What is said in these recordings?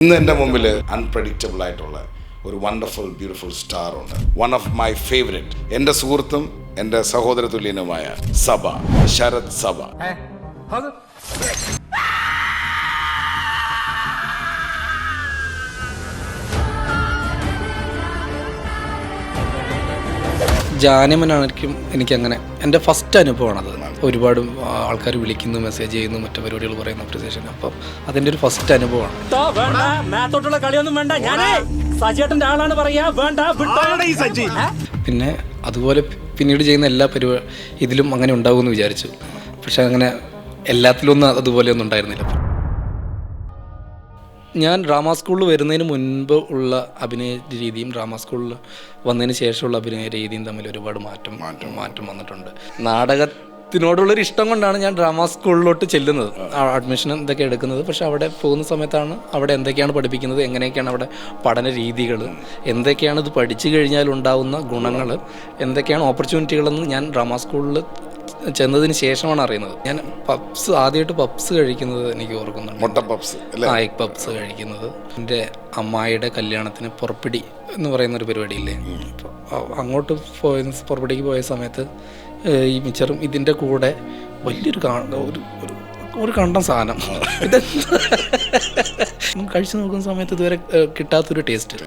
ഇന്ന് എൻ്റെ മുമ്പിൽ അൺപ്രഡിക്റ്റബിൾ ആയിട്ടുള്ള ഒരു വണ്ടർഫുൾ ബ്യൂട്ടിഫുൾ സ്റ്റാർ ഉണ്ട്. വൺ ഓഫ് മൈ ഫേവറേറ്റ്, എൻ്റെ സുഹൃത്തും എൻ്റെ സഹോദര തുല്യനുമായ സബ, ശരത് സബ. ജാനമനായിരിക്കും എനിക്കങ്ങനെ എൻ്റെ ഫസ്റ്റ് അനുഭവമാണത്. ഒരുപാട് ആൾക്കാർ വിളിക്കുന്നു, മെസ്സേജ് ചെയ്യുന്നു, മറ്റു പരിപാടികൾ പറയുന്നു, അപ്രിസിയേഷൻ. അപ്പം അതിൻ്റെ ഒരു ഫസ്റ്റ് അനുഭവമാണ്. പിന്നെ അതുപോലെ പിന്നീട് ചെയ്യുന്ന എല്ലാ ഇതിലും അങ്ങനെ ഉണ്ടാകുമെന്ന് വിചാരിച്ചു. പക്ഷെ അങ്ങനെ എല്ലാത്തിലൊന്നും അതുപോലെ ഒന്നും ഉണ്ടായിരുന്നില്ല. ഞാൻ ഡ്രാമ സ്കൂളിൽ വരുന്നതിന് മുൻപ് ഉള്ള അഭിനയ രീതിയും ഡ്രാമ സ്കൂളിൽ വന്നതിന് ശേഷമുള്ള അഭിനയ രീതിയും തമ്മിൽ ഒരുപാട് മാറ്റം വന്നിട്ടുണ്ട്. നാടകത്തിനോടുള്ളൊരു ഇഷ്ടം കൊണ്ടാണ് ഞാൻ ഡ്രാമ സ്കൂളിലോട്ട് ചെല്ലുന്നത്, അഡ്മിഷൻ എന്തൊക്കെ എടുക്കുന്നത്. പക്ഷെ അവിടെ പോകുന്ന സമയത്താണ് അവിടെ എന്തൊക്കെയാണ് പഠിപ്പിക്കുന്നത്, എങ്ങനെയൊക്കെയാണ് അവിടെ പഠന രീതികൾ, എന്തൊക്കെയാണ് ഇത് പഠിച്ചു കഴിഞ്ഞാൽ ഉണ്ടാവുന്ന ഗുണങ്ങൾ, എന്തൊക്കെയാണ് ഓപ്പർച്യൂണിറ്റികളെന്ന് ഞാൻ ഡ്രാമ സ്കൂളിൽ ചെന്നതിന് ശേഷമാണ് അറിയുന്നത്. ഞാൻ ആദ്യമായിട്ട് പപ്സ് കഴിക്കുന്നത് എനിക്ക് ഓർക്കുന്നുണ്ട്. എഗ് പപ്സ് കഴിക്കുന്നത് എൻ്റെ അമ്മായിയുടെ കല്യാണത്തിന് പുറപ്പിടി എന്ന് പറയുന്നൊരു പരിപാടിയില്ലേ, അങ്ങോട്ട് പുറപ്പിടിക്ക് പോയ സമയത്ത് ഈ മിച്ചറും ഇതിൻ്റെ കൂടെ വലിയൊരു ഒരു കണ്ടം സാധനം കഴിച്ചു നോക്കുന്ന സമയത്ത് ഇതുവരെ കിട്ടാത്തൊരു ടേസ്റ്റ്.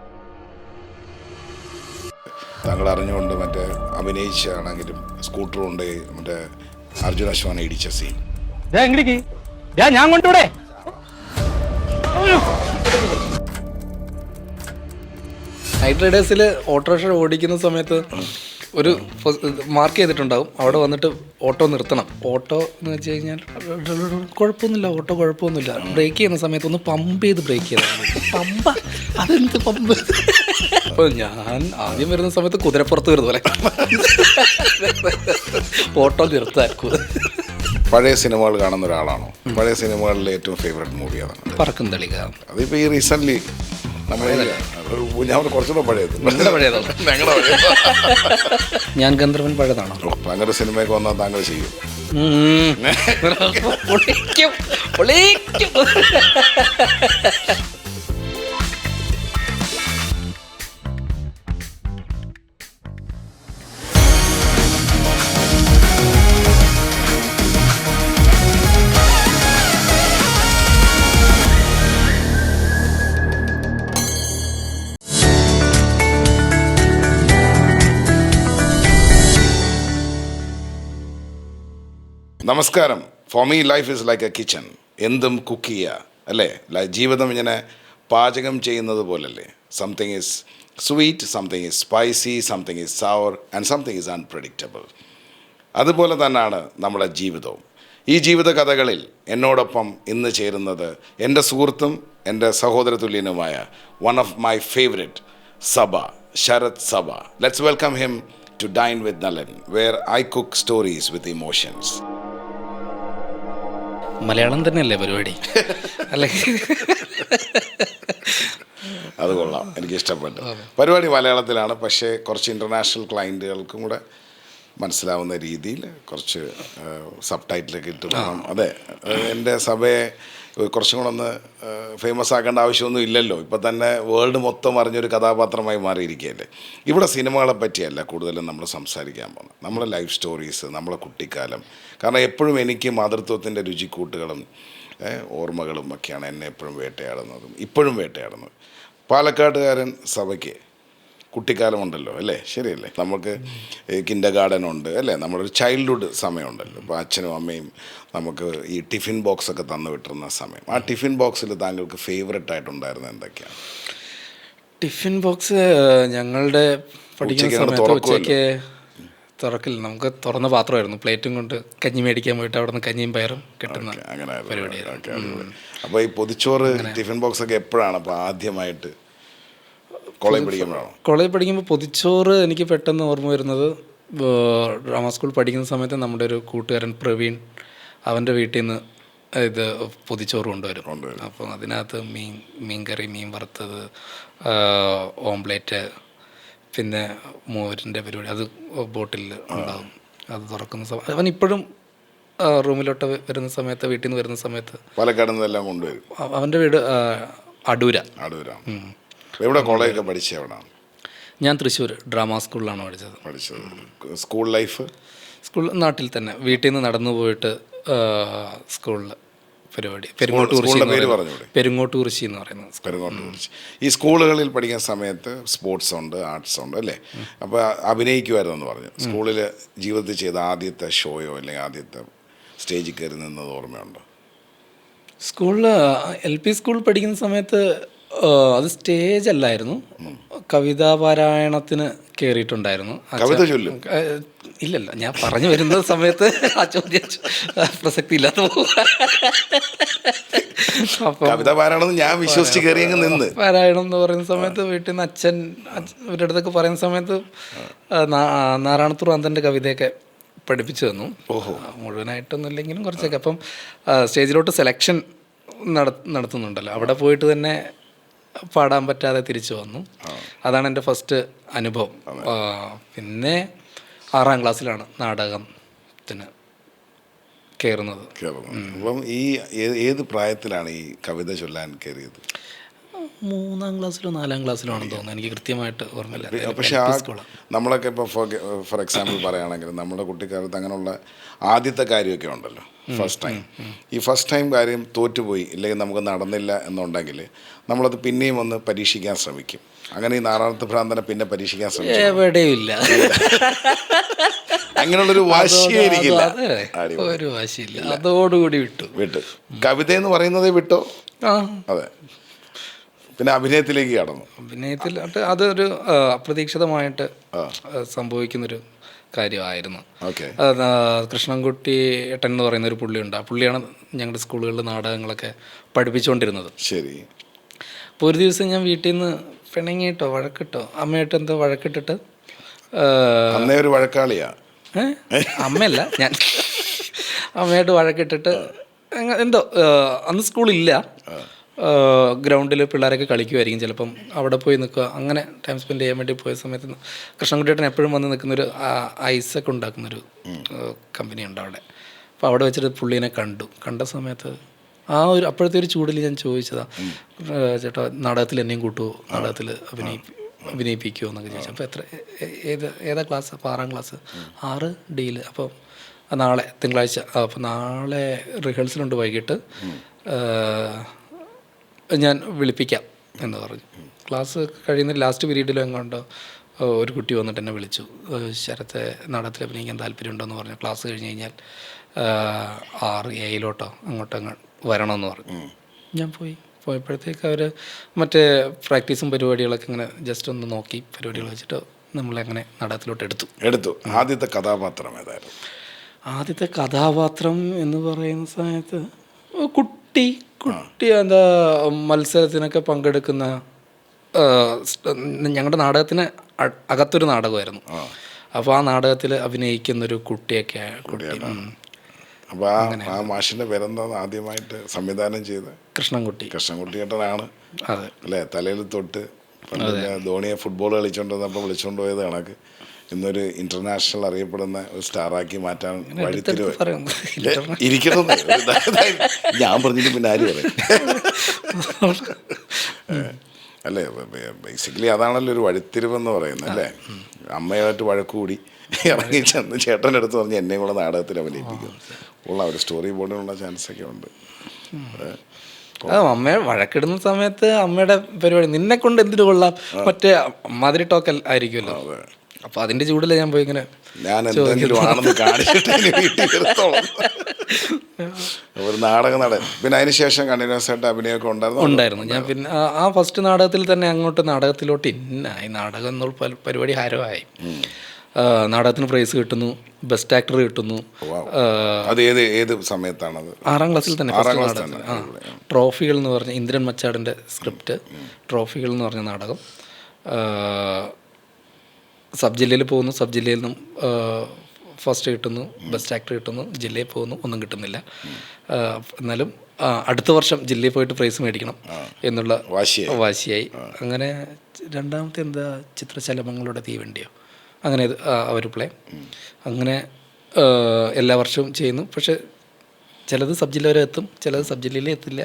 താങ്കൾ അറിഞ്ഞുകൊണ്ട് മറ്റേ അഭിനയിച്ചാണെങ്കിലും സ്കൂട്ടർ കൊണ്ട് മറ്റേ അർജുൻ അശ്വാനെ ഇടിച്ച സീൻ ഞാൻ കൊണ്ടൂടെ നൈറ്റ് റൈഡേഴ്സിൽ ഓട്ടോറിക്ഷ ഓടിക്കുന്ന സമയത്ത് ഒരു മാർക്ക് ചെയ്തിട്ടുണ്ടാവും, അവിടെ വന്നിട്ട് ഓട്ടോ നിർത്തണം. ഓട്ടോ എന്ന് വെച്ച് കഴിഞ്ഞാൽ കുഴപ്പമൊന്നുമില്ല. ബ്രേക്ക് ചെയ്യുന്ന സമയത്ത് ഒന്ന് പമ്പ് ചെയ്ത് ബ്രേക്ക് ചെയ്താൽ അതെന്ത് പമ്പ്. അപ്പോൾ ഞാൻ ആദ്യം വരുന്ന സമയത്ത് കുതിരപ്പുറത്ത് വരുന്ന പോലെ ഓട്ടോ നിർത്താക്കുക. പഴയ സിനിമകൾ കാണുന്ന ഒരാളാണോ? പഴയ സിനിമകളിലെ ഏറ്റവും ഫേവറേറ്റ് മൂവി അതാണ് പറക്കും തളിക. അതിപ്പോൾ ഈ റീസെൻ്റ്ലി ഞാൻ കുറച്ചുകൂടെ പഴയത് ഞാൻ ഗന്ധർവൻ പഴയതാണോ? അങ്ങനെ സിനിമയൊക്കെ വന്നാൽ താങ്കൾ ചെയ്യും. നമസ്കാരം. For me life is like a kitchen. എന്തും കുക്ക് ചെയ്യുക അല്ലേ? ജീവിതം ഇങ്ങനെ പാചകം ചെയ്യുന്നത് പോലല്ലേ. Something is sweet, something is spicy, something is sour and something is unpredictable. അതുപോലെ തന്നെയാണ് നമ്മുടെ ജീവിതവും. ഈ ജീവിത കഥകളിൽ എന്നോടൊപ്പം ഇന്ന് ചേരുന്നത് എൻ്റെ സുഹൃത്തും എൻ്റെ സഹോദര തുല്യനുമായ one of my favourite Sabha, Sharat Sabha. Let's welcome him to dine with Nalan, where I cook stories with emotions. Malayalam തന്നെയല്ലേ പരിപാടി? അല്ലെങ്കിൽ അത് കൊള്ളാം, എനിക്ക് ഇഷ്ടപ്പെട്ടു. പരിപാടി മലയാളത്തിലാണ്, പക്ഷേ കുറച്ച് ഇൻ്റർനാഷണൽ ക്ലയൻറ്റുകൾക്കും കൂടെ മനസ്സിലാവുന്ന രീതിയിൽ കുറച്ച് സബ് ടൈറ്റിലൊക്കെ ഇട്ട് വേണം. അതെ, എൻ്റെ സഭയെ കുറച്ചും കൂടെ ഒന്ന് ഫേമസ് ആക്കേണ്ട ആവശ്യമൊന്നും ഇല്ലല്ലോ. ഇപ്പം തന്നെ വേൾഡ് മൊത്തം അറിഞ്ഞൊരു കഥാപാത്രമായി മാറിയിരിക്കുകയല്ലേ. ഇവിടെ സിനിമകളെ പറ്റിയല്ല കൂടുതലും നമ്മൾ സംസാരിക്കാൻ പോകുന്നത്, നമ്മളെ ലൈഫ് സ്റ്റോറീസ്, നമ്മളെ കുട്ടിക്കാലം. കാരണം എപ്പോഴും എനിക്ക് മാതൃത്വത്തിൻ്റെ രുചിക്കൂട്ടുകളും ഓർമ്മകളും ഒക്കെയാണ് എന്നെ എപ്പോഴും വേട്ടയാടുന്നതും ഇപ്പോഴും വേട്ടയാടുന്നത്. പാലക്കാട്ടുകാരൻ സഭയ്ക്ക് കുട്ടിക്കാലമുണ്ടല്ലോ അല്ലേ? ശരിയല്ലേ? നമുക്ക് കിൻഡർ ഗാർഡൻ ഉണ്ട് അല്ലേ? നമ്മുടെ ഒരു ചൈൽഡ്ഹുഡ് സമയമുണ്ടല്ലോ. ഇപ്പോൾ അച്ഛനും അമ്മയും നമുക്ക് ഈ ടിഫിൻ ബോക്സൊക്കെ തന്നു വിട്ടിരുന്ന സമയം. ആ ടിഫിൻ ബോക്സിൽ താങ്കൾക്ക് ഫേവററ്റ് ആയിട്ടുണ്ടായിരുന്നത് എന്തൊക്കെയാണ്? ടിഫിൻ ബോക്സ് ഞങ്ങളുടെ പഠിക്കുന്ന സമയത്ത് ഉച്ചയ്ക്ക് തുറക്കില്ല, നമുക്ക് തുറന്ന പാത്രമായിരുന്നു. പ്ലേറ്റും കൊണ്ട് കഞ്ഞി മേടിക്കാൻ പോയിട്ട് അവിടെ നിന്ന് കഞ്ഞിയും പയറും കിട്ടുന്ന അങ്ങനെ പരിപാടിയായിരുന്നു. അപ്പോൾ ഈ പൊതിച്ചോറ് ടിഫിൻ ബോക്സൊക്കെ എപ്പോഴാണ് അപ്പോൾ ആദ്യമായിട്ട്? കോളേജ് പഠിക്കുമ്പോൾ പൊതിച്ചോറ് എനിക്ക് പെട്ടെന്ന് ഓർമ്മ വരുന്നത്, ഡ്രാമ സ്കൂൾ പഠിക്കുന്ന സമയത്ത് നമ്മുടെ ഒരു കൂട്ടുകാരൻ പ്രവീൺ, അവൻ്റെ വീട്ടിൽ നിന്ന് ഇത് പൊതിച്ചോറ് കൊണ്ടുവരും. അപ്പോൾ അതിനകത്ത് മീൻകറി, മീൻ വറുത്തത്, ഓംപ്ലേറ്റ്, പിന്നെ മോരിൻ്റെ പരിപാടി, അത് ബോട്ടിൽ ഉണ്ടാകും. അത് തുറക്കുന്ന സമയത്ത് അവൻ ഇപ്പോഴും റൂമിലോട്ട് വരുന്ന സമയത്ത്, വീട്ടിൽ നിന്ന് വരുന്ന സമയത്ത് പാലക്കാട് നിന്നെല്ലാം കൊണ്ടുവരും. അവൻ്റെ വീട് അടൂരാണ്. എവിടെ കോളേജൊക്കെ പഠിച്ചത്? എവിടെയാണ്? ഞാൻ തൃശ്ശൂർ ഡ്രാമ സ്കൂളിലാണ് പഠിച്ചത്. School life? സ്കൂൾ നാട്ടിൽ തന്നെ, വീട്ടിൽ നിന്ന് നടന്നു പോയിട്ട് സ്കൂളിൽ പരിപാടി പെരുങ്ങോട്ടുകുറിശി എന്ന് പറയുന്നത്. ഈ സ്കൂളുകളിൽ പഠിക്കുന്ന സമയത്ത് സ്പോർട്സ് ഉണ്ട്, ആർട്സ് ഉണ്ട് അല്ലേ? അപ്പോൾ അഭിനയിക്കുമായിരുന്നു എന്ന് പറഞ്ഞു. സ്കൂളിൽ ജീവിതത്തിൽ ചെയ്ത ആദ്യത്തെ ഷോയോ അല്ലെങ്കിൽ ആദ്യത്തെ സ്റ്റേജിൽ കയറി നിന്നത് ഓർമ്മയുണ്ടോ? സ്കൂളിൽ LP സ്കൂൾ പഠിക്കുന്ന സമയത്ത് അത് സ്റ്റേജ് അല്ലായിരുന്നു, കവിതാ പാരായണത്തിന് കയറിയിട്ടുണ്ടായിരുന്നു. കവിത ചൊല്ലും? ഇല്ലല്ല, ഞാൻ പറഞ്ഞു വരുന്ന സമയത്ത് ആ ചോദ്യം പ്രസക്തി ഇല്ലാത്ത കവിത പാരായണം ഞാൻ വിശ്വസിച്ച് കയറി അങ്ങ് നിന്ന്. പാരായണം എന്ന് പറയുന്ന സമയത്ത് വീട്ടിൽ നിന്ന് അച്ഛൻ ഇവരുടെ അടുത്തൊക്കെ പറയുന്ന സമയത്ത് നാരായണത്തൂർ അന്തൻ്റെ കവിതയൊക്കെ പഠിപ്പിച്ചു തന്നു. മുഴുവനായിട്ടൊന്നും ഇല്ലെങ്കിലും കുറച്ചൊക്കെ. അപ്പം സ്റ്റേജിലോട്ട് സെലക്ഷൻ നടത്തുന്നുണ്ടല്ലോ, അവിടെ പോയിട്ട് തന്നെ പാടാൻ പറ്റാതെ തിരിച്ചു വന്നു. അതാണ് എൻ്റെ ഫസ്റ്റ് അനുഭവം. പിന്നെ 6ാം ക്ലാസ്സിലാണ് നാടകത്തിന് കയറുന്നത്. അപ്പം ഈ ഏത് പ്രായത്തിലാണ് ഈ കവിത ചൊല്ലാൻ കയറിയത്? 3ാം ക്ലാസ്സിലോ 4ാം ക്ലാസ്സിലോ ആണെന്ന് തോന്നുന്നു, എനിക്ക് കൃത്യമായിട്ട് ഓർമ്മയില്ല. പക്ഷേ നമ്മളൊക്കെ ഇപ്പോൾ ഫോർ എക്സാമ്പിൾ പറയുകയാണെങ്കിൽ നമ്മുടെ കുട്ടിക്കാലത്ത് അങ്ങനെയുള്ള ആദ്യത്തെ കാര്യമൊക്കെ ഉണ്ടല്ലോ, ഫസ്റ്റ് ടൈം കാര്യം തോറ്റുപോയി ഇല്ലെങ്കിൽ നമുക്ക് നടന്നില്ല എന്നുണ്ടെങ്കിൽ നമ്മളത് പിന്നെയും ഒന്ന് പരീക്ഷിക്കാൻ ശ്രമിക്കും. അങ്ങനെ ഈ നാരായണത്ത് ഭ്രാന്തനെ പിന്നെ പരീക്ഷിക്കാൻ ശ്രമിക്കും? എവിടെയില്ല, അങ്ങനെയുള്ളൊരു വാശിയായിരിക്കില്ല. ഒരു വാശിയില്ല, അതോടുകൂടി വിട്ടു. കവിത എന്ന് പറയുന്നതേ വിട്ടോ? അതെ. പിന്നെ അഭിനയത്തിലേക്ക് കടന്നു. അഭിനയത്തിൽ അതൊരു അപ്രതീക്ഷിതമായിട്ട് സംഭവിക്കുന്നൊരു കാര്യമായിരുന്നു. കൃഷ്ണൻകുട്ടി ഏട്ടൻ എന്ന് പറയുന്ന ഒരു പുള്ളിയുണ്ട്. ആ പുള്ളിയാണ് ഞങ്ങളുടെ സ്കൂളുകളിൽ നാടകങ്ങളൊക്കെ പഠിപ്പിച്ചുകൊണ്ടിരുന്നത്. ശരി. അപ്പോൾ ഒരു ദിവസം ഞാൻ വീട്ടിൽ നിന്ന് പിണങ്ങിയിട്ടോ വഴക്കിട്ടോ അമ്മയായിട്ട് എന്തോ വഴക്കിട്ടിട്ട്, അന്നേ ഒരു വഴക്കാളിയാ? അമ്മയല്ല, ഞാൻ അമ്മയായിട്ട് വഴക്കിട്ടിട്ട് എന്തോ, അന്ന് സ്കൂളില്ല, ഗ്രൗണ്ടിൽ പിള്ളേരൊക്കെ കളിക്കുമായിരിക്കും ചിലപ്പം, അവിടെ പോയി നിൽക്കുക, അങ്ങനെ ടൈം സ്പെൻഡ് ചെയ്യാൻ വേണ്ടി പോയ സമയത്ത് കൃഷ്ണൻകുട്ടിയേട്ടൻ എപ്പോഴും വന്ന് നിൽക്കുന്നൊരു ഐസൊക്കെ ഉണ്ടാക്കുന്നൊരു കമ്പനി ഉണ്ട് അവിടെ. അപ്പോൾ അവിടെ വെച്ചിട്ട് പുള്ളീനെ കണ്ട സമയത്ത് അപ്പോഴത്തെ ഒരു ചൂടിൽ ഞാൻ ചോദിച്ചതാ, ചേട്ടാ നാടകത്തിൽ എന്നെയും കൂട്ടുമോ, നാടകത്തിൽ അഭിനയിപ്പിക്കുമോ എന്നൊക്കെ ചോദിച്ചു. അപ്പോൾ ഏതാ ക്ലാസ്? അപ്പോൾ 6ാം ക്ലാസ്. 6D. അപ്പോൾ നാളെ തിങ്കളാഴ്ച, അപ്പോൾ നാളെ റിഹേഴ്സലുണ്ട് വൈകിട്ട്, ഞാൻ വിളിപ്പിക്കാം എന്ന് പറഞ്ഞു. ക്ലാസ് കഴിയുന്ന ലാസ്റ്റ് പീരീഡിലും എങ്ങോട്ടോ ഒരു കുട്ടി വന്നിട്ട് എന്നെ വിളിച്ചു, ശരത്തെ നാടകത്തിൽ അഭിനയിക്കാൻ താല്പര്യമുണ്ടോയെന്ന് പറഞ്ഞു. ക്ലാസ് കഴിഞ്ഞ് കഴിഞ്ഞാൽ 6A അങ്ങോട്ട് വരണമെന്ന് പറഞ്ഞു. ഞാൻ പോയപ്പോഴത്തേക്ക് അവർ മറ്റേ പ്രാക്ടീസും പരിപാടികളൊക്കെ ഇങ്ങനെ ജസ്റ്റ് ഒന്ന് നോക്കി പരിപാടികൾ വെച്ചിട്ട് നമ്മളെങ്ങനെ നാടകത്തിലോട്ട് എടുത്തു. ആദ്യത്തെ കഥാപാത്രം ഏതായിരുന്നു? ആദ്യത്തെ കഥാപാത്രം എന്ന് പറയുന്ന സമയത്ത് കുട്ടി എന്താ മത്സരത്തിനൊക്കെ പങ്കെടുക്കുന്ന, ഞങ്ങളുടെ നാടകത്തിന് അകത്തൊരു നാടകമായിരുന്നു. അപ്പോൾ ആ നാടകത്തിൽ അഭിനയിക്കുന്നൊരു കുട്ടി. അപ്പോൾ ആ മാഷിൻ്റെ പേരെന്താണ് ആദ്യമായിട്ട് സംവിധാനം ചെയ്ത്? കൃഷ്ണൻകുട്ടി ഏട്ടനാണ്. അതെ അല്ലേ? തലയിൽ തൊട്ട് ധോണിയെ ഫുട്ബോൾ കളിച്ചുകൊണ്ടിരുന്നപ്പോൾ വിളിച്ചുകൊണ്ട് പോയത് കണക്ക് ഇന്നൊരു ഇന്റർനാഷണൽ അറിയപ്പെടുന്ന ഒരു സ്റ്റാറാക്കി മാറ്റാൻ വഴിത്തിരിവ് ഇരിക്കണം. ഞാൻ പറഞ്ഞിട്ട് പിന്നെ ആര് പറയും? അല്ലേ? ബേസിക്കലി അതാണല്ലോ ഒരു വഴിത്തിരിവെന്ന് പറയുന്നത് അല്ലേ? അമ്മയായിട്ട് വഴക്കുകൂടി ഇറങ്ങി ചെന്ന് ചേട്ടൻ്റെ അടുത്ത് പറഞ്ഞ് എന്നെയും കൂടെ നാടകത്തിൽ അഭിനയിപ്പിക്കും ഉള്ള ഒരു സ്റ്റോറി ബോർഡിനുള്ള ചാൻസൊക്കെ ഉണ്ട്. അമ്മയെ വഴക്കിടുന്ന സമയത്ത് അമ്മയുടെ പരിപാടി നിന്നെ കൊണ്ട് എന്തിനു കൊള്ളാം, മറ്റേ മാതിരി ടോക്കൽ ആയിരിക്കുമല്ലോ. അപ്പോൾ അതിൻ്റെ ചൂടിൽ ഞാൻ പോയി ഇങ്ങനെ ഞാൻ എന്തെങ്കിലും ആണെന്ന് കാണിച്ചിട്ട് ഒരു നാടകം പിന്നെ അതിനുശേഷം കണ്ടിന്യൂസ് ആയിട്ട് അഭിനയമൊക്കെ ഉണ്ടായിരുന്നു. ഞാൻ പിന്നെ ആ ഫസ്റ്റ് നാടകത്തിൽ തന്നെ അങ്ങോട്ട് നാടകത്തിലോട്ട് ഇന്നായി. നാടകം എന്നുള്ള പരിപാടി ഹരമായി. നാടകത്തിന് പ്രൈസ് കിട്ടുന്നു, ബെസ്റ്റ് ആക്ടർ കിട്ടുന്നു. അത് ഏത് സമയത്താണത്? 6ാം ക്ലാസ്സിൽ തന്നെ ട്രോഫികൾ എന്ന് പറഞ്ഞ ഇന്ദ്രൻ മച്ചാടിൻ്റെ സ്ക്രിപ്റ്റ്, ട്രോഫികൾ എന്ന് പറഞ്ഞ നാടകം. സബ് ജില്ലയിൽ പോകുന്നു, സബ് ജില്ലയിൽ നിന്നും ഫസ്റ്റ് കിട്ടുന്നു, ബെസ്റ്റ് ആക്ടർ കിട്ടുന്നു. ജില്ലയിൽ പോകുന്നു, ഒന്നും കിട്ടുന്നില്ല. എന്നാലും അടുത്ത വർഷം ജില്ലയിൽ പോയിട്ട് പ്രൈസ് മേടിക്കണം എന്നുള്ള വാശിയായി. അങ്ങനെ രണ്ടാമത്തെ എന്താ ചിത്രശലഭങ്ങളുടെ തീവണ്ടിയോ അങ്ങനെ ഒരു പ്ലേ. അങ്ങനെ എല്ലാ വർഷവും ചെയ്യുന്നു. പക്ഷെ ചിലത് സബ് ജില്ല വരെ എത്തും, ചിലത് സബ് ജില്ലയിലേ എത്തില്ല.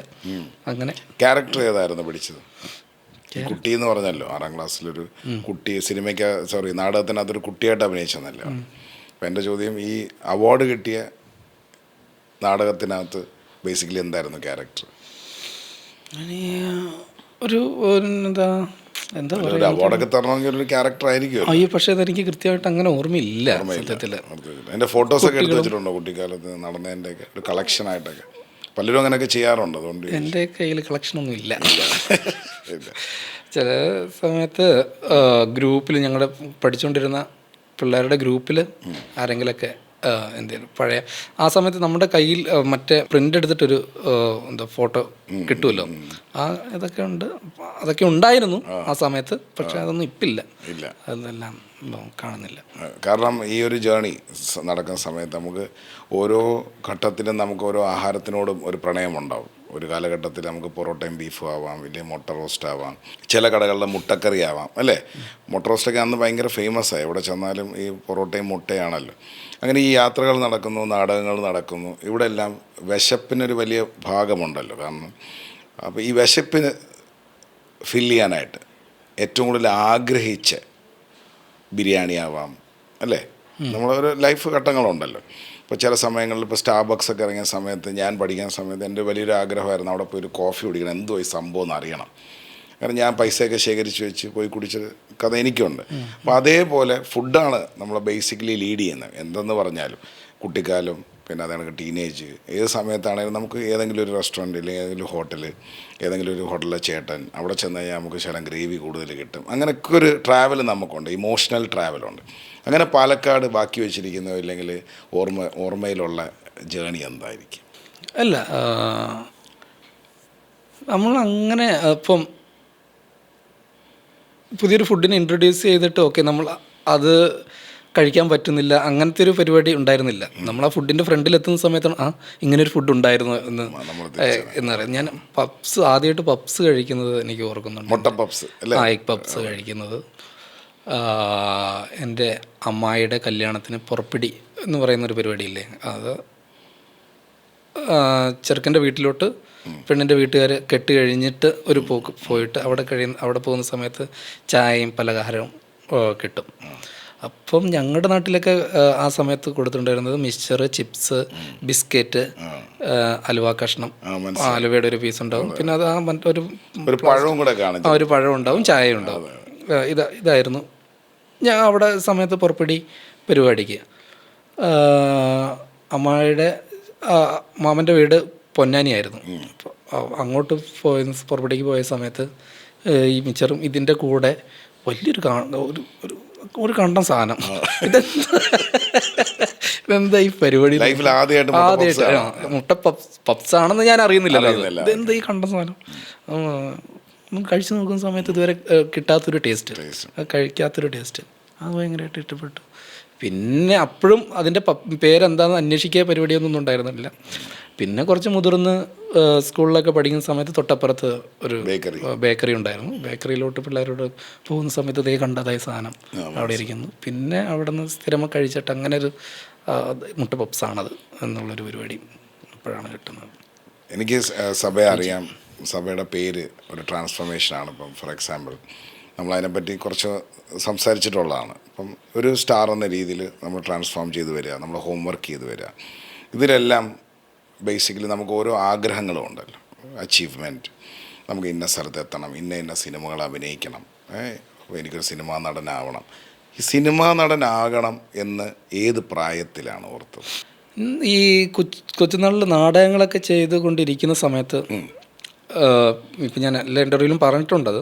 അങ്ങനെ. ക്യാരക്ടർ ഏതായിരുന്നു പിടിച്ചത്? കുട്ടി എന്ന് പറഞ്ഞല്ലോ, 6ാം ക്ലാസ്സിലൊരു കുട്ടി സിനിമയ്ക്ക്, സോറി, നാടകത്തിനകത്തൊരു കുട്ടിയായിട്ട് അഭിനയിച്ചെന്നല്ല. അപ്പം എൻ്റെ ചോദ്യം, ഈ അവാർഡ് കിട്ടിയ നാടകത്തിനകത്ത് ബേസിക്കലി എന്തായിരുന്നു ക്യാരക്ടർ? ഒരു എന്താ ഒരു അവാർഡൊക്കെ തരണമെങ്കിൽ ഒരു ക്യാരക്ടർ ആയിരിക്കും. അയ്യോ, പക്ഷേ അതെനിക്ക് കൃത്യമായിട്ട് അങ്ങനെ ഓർമ്മയില്ല സത്യത്തിൽ. എൻ്റെ ഫോട്ടോസൊക്കെ എടുത്ത് വെച്ചിട്ടുണ്ടോ കുട്ടിക്കാലത്ത് നടന്നതിൻ്റെ ഒക്കെ ഒരു കളക്ഷനായിട്ടൊക്കെ? പലരും അങ്ങനെയൊക്കെ ചെയ്യാറുണ്ട്. അതുകൊണ്ട് എൻ്റെ കയ്യിൽ കളക്ഷനൊന്നും ഇല്ല. ചില സമയത്ത് ഗ്രൂപ്പിൽ, ഞങ്ങളുടെ പഠിച്ചുകൊണ്ടിരുന്ന പിള്ളേരുടെ ഗ്രൂപ്പിൽ ആരെങ്കിലൊക്കെ എന്തെങ്കിലും പഴയ, ആ സമയത്ത് നമ്മുടെ കയ്യിൽ മറ്റേ പ്രിൻ്റ് എടുത്തിട്ടൊരു ഫോട്ടോ കിട്ടുമല്ലോ, ഇതൊക്കെ ഉണ്ട്. അതൊക്കെ ഉണ്ടായിരുന്നു ആ സമയത്ത്, പക്ഷെ അതൊന്നും ഇപ്പില്ല, അതെല്ലാം കാണുന്നില്ല. കാരണം ഈ ഒരു ജേണി നടക്കുന്ന സമയത്ത് നമുക്ക് ഓരോ ഘട്ടത്തിലും നമുക്ക് ഓരോ ആഹാരത്തിനോടും ഒരു പ്രണയമുണ്ടാവും. ഒരു കാലഘട്ടത്തിൽ നമുക്ക് പൊറോട്ടയും ബീഫും ആവാം, വലിയ മുട്ട റോസ്റ്റ് ആവാം, ചില കടകളിലെ മുട്ടക്കറി ആവാം, അല്ലേ? മുട്ട റോസ്റ്റൊക്കെ അന്ന് ഭയങ്കര ഫേമസ് ആയി. എവിടെ ചെന്നാലും ഈ പൊറോട്ടയും മുട്ടയാണല്ലോ. അങ്ങനെ ഈ യാത്രകൾ നടക്കുന്നു, നാടകങ്ങൾ നടക്കുന്നു, ഇവിടെ എല്ലാം വിശപ്പിനൊരു വലിയ ഭാഗമുണ്ടല്ലോ. കാരണം അപ്പോൾ ഈ വിശപ്പിന് ഫില്ല് ചെയ്യാനായിട്ട് ഏറ്റവും കൂടുതൽ ആഗ്രഹിച്ച് ബിരിയാണി ആവാം, അല്ലേ? നമ്മളൊരു ലൈഫ് ഘട്ടങ്ങളുണ്ടല്ലോ. ഇപ്പോൾ ചില സമയങ്ങളിൽ ഇപ്പോൾ സ്റ്റാർബക്സ് ഒക്കെ ഇറങ്ങിയ സമയത്ത്, ഞാൻ പഠിക്കുന്ന സമയത്ത് എൻ്റെ വലിയൊരു ആഗ്രഹമായിരുന്നു അവിടെ പോയി ഒരു കോഫി കുടിക്കണം, എന്തോ ഈ സംഭവം എന്ന് അറിയണം. കാരണം ഞാൻ പൈസയൊക്കെ ശേഖരിച്ച് വെച്ച് പോയി കുടിച്ച കഥ എനിക്കുണ്ട്. അപ്പോൾ അതേപോലെ ഫുഡാണ് നമ്മളെ ബേസിക്കലി ലീഡ് ചെയ്യുന്നത്. എന്തെന്ന് പറഞ്ഞാലും കുട്ടിക്കാലം, പിന്നെ അതാണ് ടീനേജ്, ഏത് സമയത്താണെങ്കിലും നമുക്ക് ഏതെങ്കിലും ഒരു റെസ്റ്റോറൻറ്റ് അല്ലെങ്കിൽ ഏതെങ്കിലും ഹോട്ടൽ, ഏതെങ്കിലും ഒരു ഹോട്ടലിലെ ചേട്ടൻ, അവിടെ ചെന്ന് കഴിഞ്ഞാൽ നമുക്ക് ശകലം ഗ്രേവി കൂടുതൽ കിട്ടും. അങ്ങനെയൊക്കെ ഒരു ട്രാവൽ നമുക്കുണ്ട്, ഇമോഷണൽ ട്രാവലുണ്ട്. അങ്ങനെ പാലക്കാട് ബാക്കി വെച്ചിരിക്കുന്നോ ഇല്ലെങ്കിൽ ഓർമ്മയിലുള്ള ജേണി എന്തായിരിക്കും? അല്ല, നമ്മളങ്ങനെ ഇപ്പം പുതിയൊരു ഫുഡിനെ ഇൻട്രൊഡ്യൂസ് ചെയ്തിട്ട് ഓക്കെ നമ്മൾ അത് കഴിക്കാൻ പറ്റുന്നില്ല, അങ്ങനത്തെ ഒരു പരിപാടി ഉണ്ടായിരുന്നില്ല. നമ്മൾ ആ ഫുഡിൻ്റെ ഫ്രണ്ടിലെത്തുന്ന സമയത്താണ് ഇങ്ങനൊരു ഫുഡ് ഉണ്ടായിരുന്നു എന്നറിയാം. ഞാൻ ആദ്യമായിട്ട് പപ്സ് കഴിക്കുന്നത് എനിക്ക് ഓർക്കുന്നുണ്ട്. മുട്ട പപ്സ്, എഗ് പപ്സ് കഴിക്കുന്നത് എൻ്റെ അമ്മായിയുടെ കല്യാണത്തിന് പുറപ്പിടി എന്ന് പറയുന്നൊരു പരിപാടിയില്ലേ, അത് ചെറുക്കൻ്റെ വീട്ടിലോട്ട് പെണ്ണിൻ്റെ വീട്ടുകാർ കെട്ട് കഴിഞ്ഞിട്ട് ഒരു പോക്ക് പോയിട്ട് അവിടെ പോകുന്ന സമയത്ത് ചായയും പലഹാരവും കിട്ടും. അപ്പം ഞങ്ങളുടെ നാട്ടിലൊക്കെ ആ സമയത്ത് കൊടുത്തിട്ടുണ്ടായിരുന്നത് മിക്സ്ചർ, ചിപ്സ്, ബിസ്ക്കറ്റ്, അലുവ കഷ്ണം, ആലുവയുടെ ഒരു പീസ് ഉണ്ടാവും, പിന്നെ അത് ഒരു പഴം ഉണ്ടാവും, ചായ ഉണ്ടാവും. ഇതായിരുന്നു ഞാൻ അവിടെ സമയത്ത് പുറപ്പെടി പരിപാടിക്ക്. അമ്മായിയുടെ മാമൻ്റെ വീട് പൊന്നാനിയായിരുന്നു. അങ്ങോട്ട് പുറപ്പെടിക്ക് പോയ സമയത്ത് ഈ മിച്ചറും ഇതിൻ്റെ കൂടെ വലിയൊരു ഒരു കണ്ടം സാധനം, ഇതെന്താ ഈ പരിപാടി, ആദ്യമായിട്ട് മുട്ട പപ്സ് ആണെന്ന് ഞാൻ അറിയുന്നില്ലല്ലോ, ഇതെന്താ ഈ കണ്ടം സാധനം. കഴിച്ചു നോക്കുന്ന സമയത്ത് ഇതുവരെ കിട്ടാത്തൊരു ടേസ്റ്റ്, കഴിക്കാത്തൊരു ടേസ്റ്റ്, അത് ഭയങ്കരമായിട്ട് ഇഷ്ടപ്പെട്ടു. പിന്നെ അപ്പോഴും അതിൻ്റെ പേരെന്താണെന്ന് അന്വേഷിക്കുക പരിപാടിയൊന്നും ഉണ്ടായിരുന്നില്ല. പിന്നെ കുറച്ച് മുതിർന്ന് സ്കൂളിലൊക്കെ പഠിക്കുന്ന സമയത്ത് തൊട്ടപ്പുറത്ത് ഒരു ബേക്കറി ഉണ്ടായിരുന്നു. ബേക്കറിയിലോട്ട് പിള്ളേരോട് പോകുന്ന സമയത്ത് ഇതേ കണ്ടതായ സാധനം അവിടെ ഇരിക്കുന്നു. പിന്നെ അവിടെ നിന്ന് സ്ഥിരമായി കഴിച്ചിട്ട് അങ്ങനെ ഒരു മുട്ട പപ്സാണത് എന്നുള്ളൊരു പരിപാടി അപ്പോഴാണ് കിട്ടുന്നത്. എനിക്ക് സഭയെ അറിയാം. സഭയുടെ പേര് ഒരു ട്രാൻസ്ഫോർമേഷനാണ്. ഇപ്പം ഫോർ എക്സാമ്പിൾ നമ്മളതിനെപ്പറ്റി കുറച്ച് സംസാരിച്ചിട്ടുള്ളതാണ്. അപ്പം ഒരു സ്റ്റാർ എന്ന രീതിയിൽ നമ്മൾ ട്രാൻസ്ഫോം ചെയ്ത് വരിക, നമ്മൾ ഹോംവർക്ക് ചെയ്ത് വരിക, ഇതിലെല്ലാം ബേസിക്കലി നമുക്ക് ഓരോ ആഗ്രഹങ്ങളും ഉണ്ടല്ലോ, അച്ചീവ്മെൻറ്റ്. നമുക്ക് ഇന്ന സ്ഥലത്ത് എത്തണം, ഇന്ന സിനിമകൾ അഭിനയിക്കണം, എനിക്കൊരു സിനിമാ നടനാവണം. ഈ സിനിമാ നടനാകണം എന്ന് ഏത് പ്രായത്തിലാണ് ഓർത്തത്? ഈ കൊച്ചുനാളിൽ നാടകങ്ങളൊക്കെ ചെയ്തുകൊണ്ടിരിക്കുന്ന സമയത്ത്, ഇപ്പം ഞാൻ എല്ലാ ഇൻ്റർവ്യൂവിലും പറഞ്ഞിട്ടുണ്ടത്,